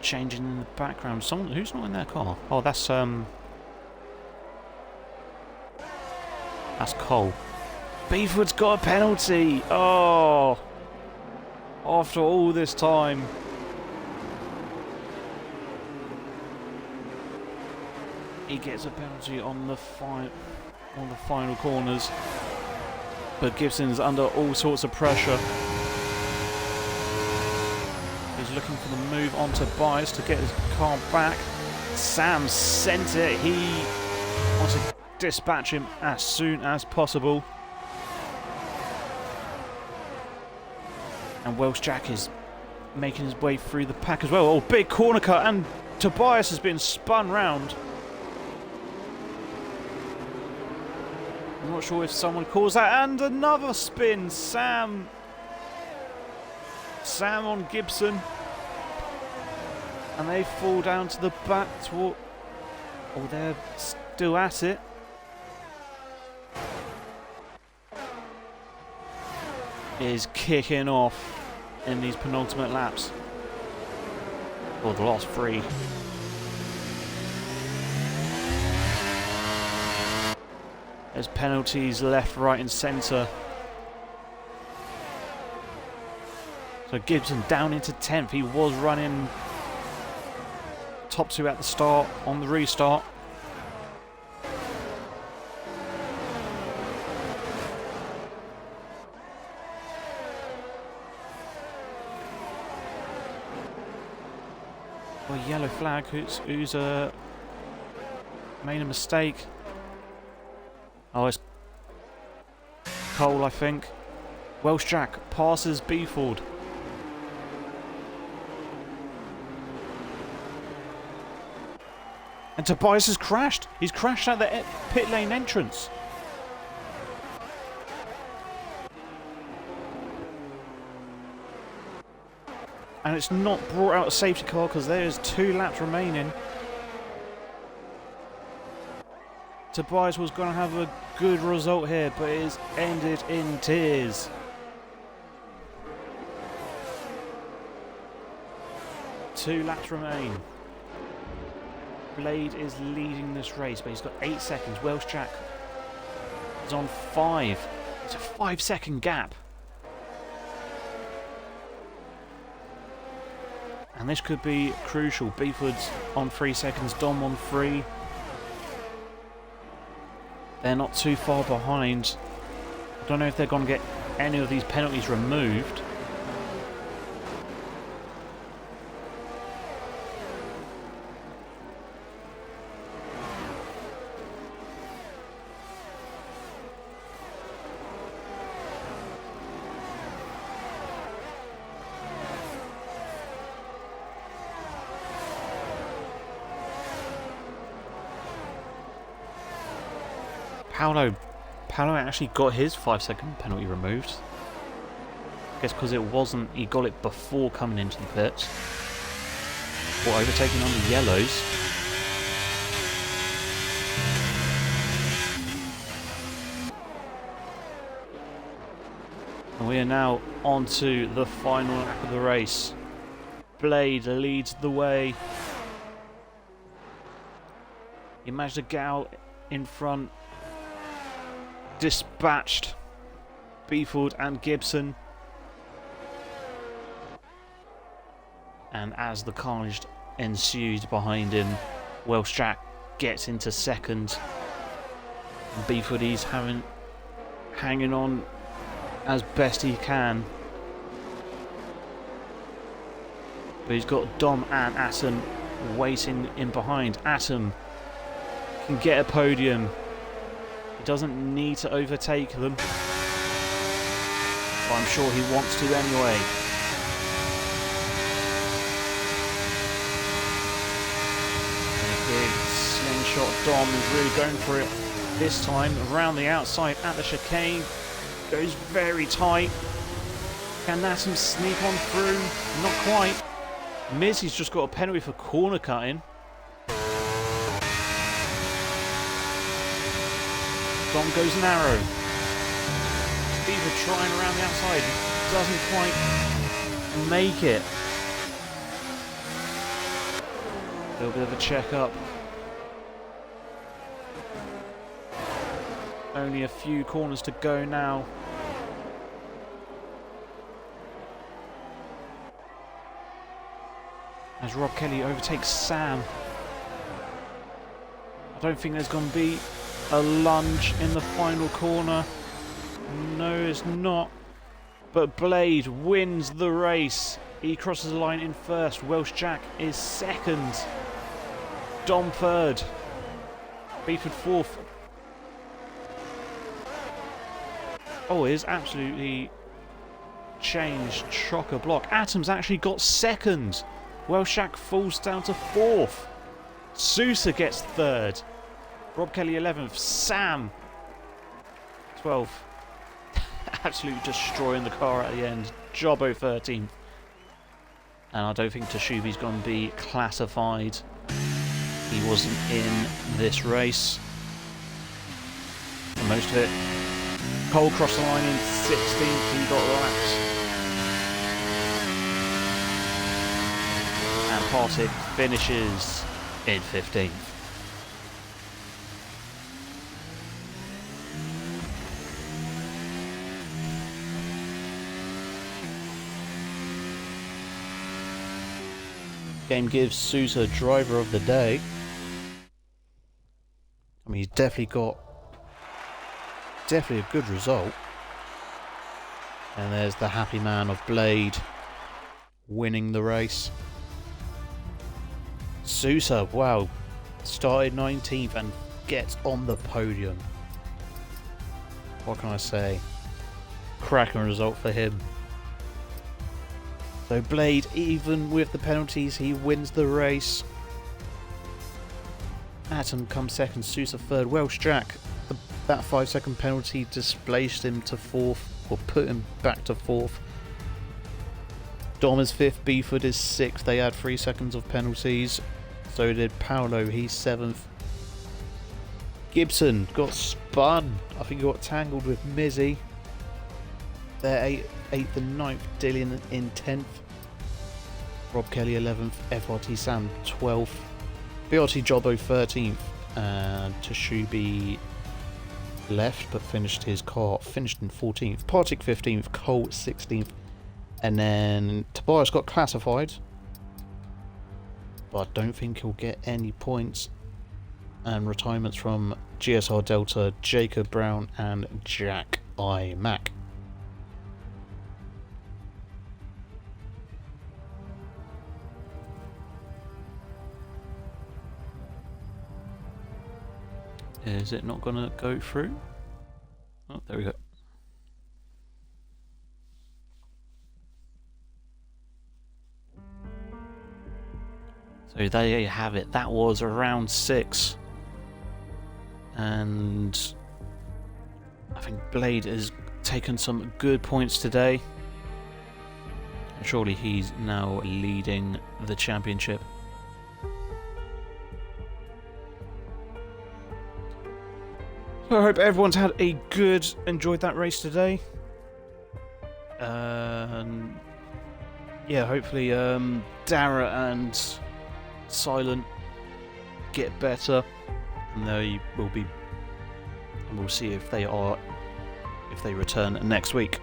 Changing in the background. Someone who's not in their car? Oh, that's Cole. Beefwood's got a penalty. Oh, after all this time. He gets a penalty on the final corners, but Gibson's under all sorts of pressure. He's looking for the move on Tobias to get his car back. Sam sent it. He wants to dispatch him as soon as possible. And Welsh Jack is making his way through the pack as well. Oh, big corner cut, and Tobias has been spun round. I'm not sure if someone calls that. And another spin. Sam on Gibson. And they fall down to the back. Oh, they're still at it. Is kicking off in these penultimate laps. Or the last three. There's penalties left, right and centre. So Gibson down into 10th. He was running top two at the start on the restart. Well, yellow flag. Who's made a mistake? Oh, it's Cole, I think. Welsh Jack passes Beeford. And Tobias has crashed. He's crashed at the pit lane entrance. And it's not brought out a safety car because there's 2 laps remaining. Tobias was going to have a good result here, but it is ended in tears. Two laps remain. Blade is leading this race, but he's got 8 seconds. Welsh Jack is on 5. It's a 5-second gap. And this could be crucial. Beeford's on 3 seconds, Dom on 3. They're not too far behind. I don't know if they're going to get any of these penalties removed. Paolo actually got his 5-second penalty removed. I guess because it wasn't, he got it before coming into the pits. Or overtaking on the yellows. And we are now on to the final lap of the race. Blade leads the way. He managed to get out in front. Dispatched Beeford and Gibson. And as the carnage ensues behind him, Welsh Jack gets into second. And Beeford he's hanging on as best he can. But he's got Dom and Atom waiting in behind. Atom can get a podium. He doesn't need to overtake them. But I'm sure he wants to anyway. And a big slingshot Dom is really going for it this time. Around the outside at the chicane. Goes very tight. Can Natum sneak on through? Not quite. Mizzy's just got a penalty for corner cutting. Dom goes narrow. Beaver trying around the outside. Doesn't quite make it. A little bit of a check up. Only a few corners to go now. As Rob Kelly overtakes Sam. I don't think there's going to be a lunge in the final corner. No, it's not. But Blade wins the race. He crosses the line in first. Welsh Jack is second. Dom third. Beeford fourth. Oh, it is absolutely changed. Chock-a-block. Atom's actually got second. Welsh Jack falls down to fourth. Sousa gets third. Rob Kelly 11th. Sam 12th. Absolutely destroying the car at the end. Jobbo 13th. And I don't think Tashubi's going to be classified. He wasn't in this race for most of it. Cole crossed the line in 16th. He got lapped. And Partick finishes in 15th. Game gives Sousa driver of the day. I mean, he's definitely a good result. And there's the happy man of Blade winning the race. Sousa, wow, started 19th and gets on the podium. What can I say? Cracking result for him. So Blade, even with the penalties, he wins the race. Atom comes second, Sousa third. Welsh Jack, that 5-second penalty displaced him to fourth, or put him back to fourth. Dom is fifth, Beeford is sixth. They had 3 seconds of penalties. So did Paolo, he's seventh. Gibson got spun. I think he got tangled with Mizzy. They're 8th and 9th. Dillian in 10th. Rob Kelly 11th. FRT Sam 12th. BRT Jobbo 13th. And Tashubi left but finished his car. Finished in 14th. Partick 15th. Cole 16th. And then Tobias got classified. But I don't think he'll get any points. And retirements from GSR Delta, Jacob Brown and Jack I. Mack. Is it not going to go through? Oh, there we go. So there you have it. That was round 6. And I think Blade has taken some good points today. And surely he's now leading the championship. So I hope everyone's had a good, enjoyed that race today. Yeah, hopefully Dara and Silent get better, and they will be, and we'll see if they return next week.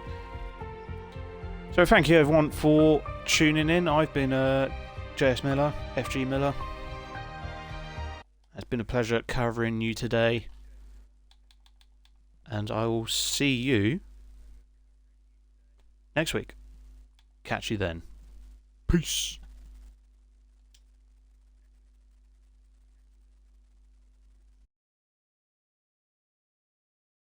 So thank you everyone for tuning in. I've been JS Miller, FG Miller. It's been a pleasure covering you today, and I will see you next week. Catch you then. Peace.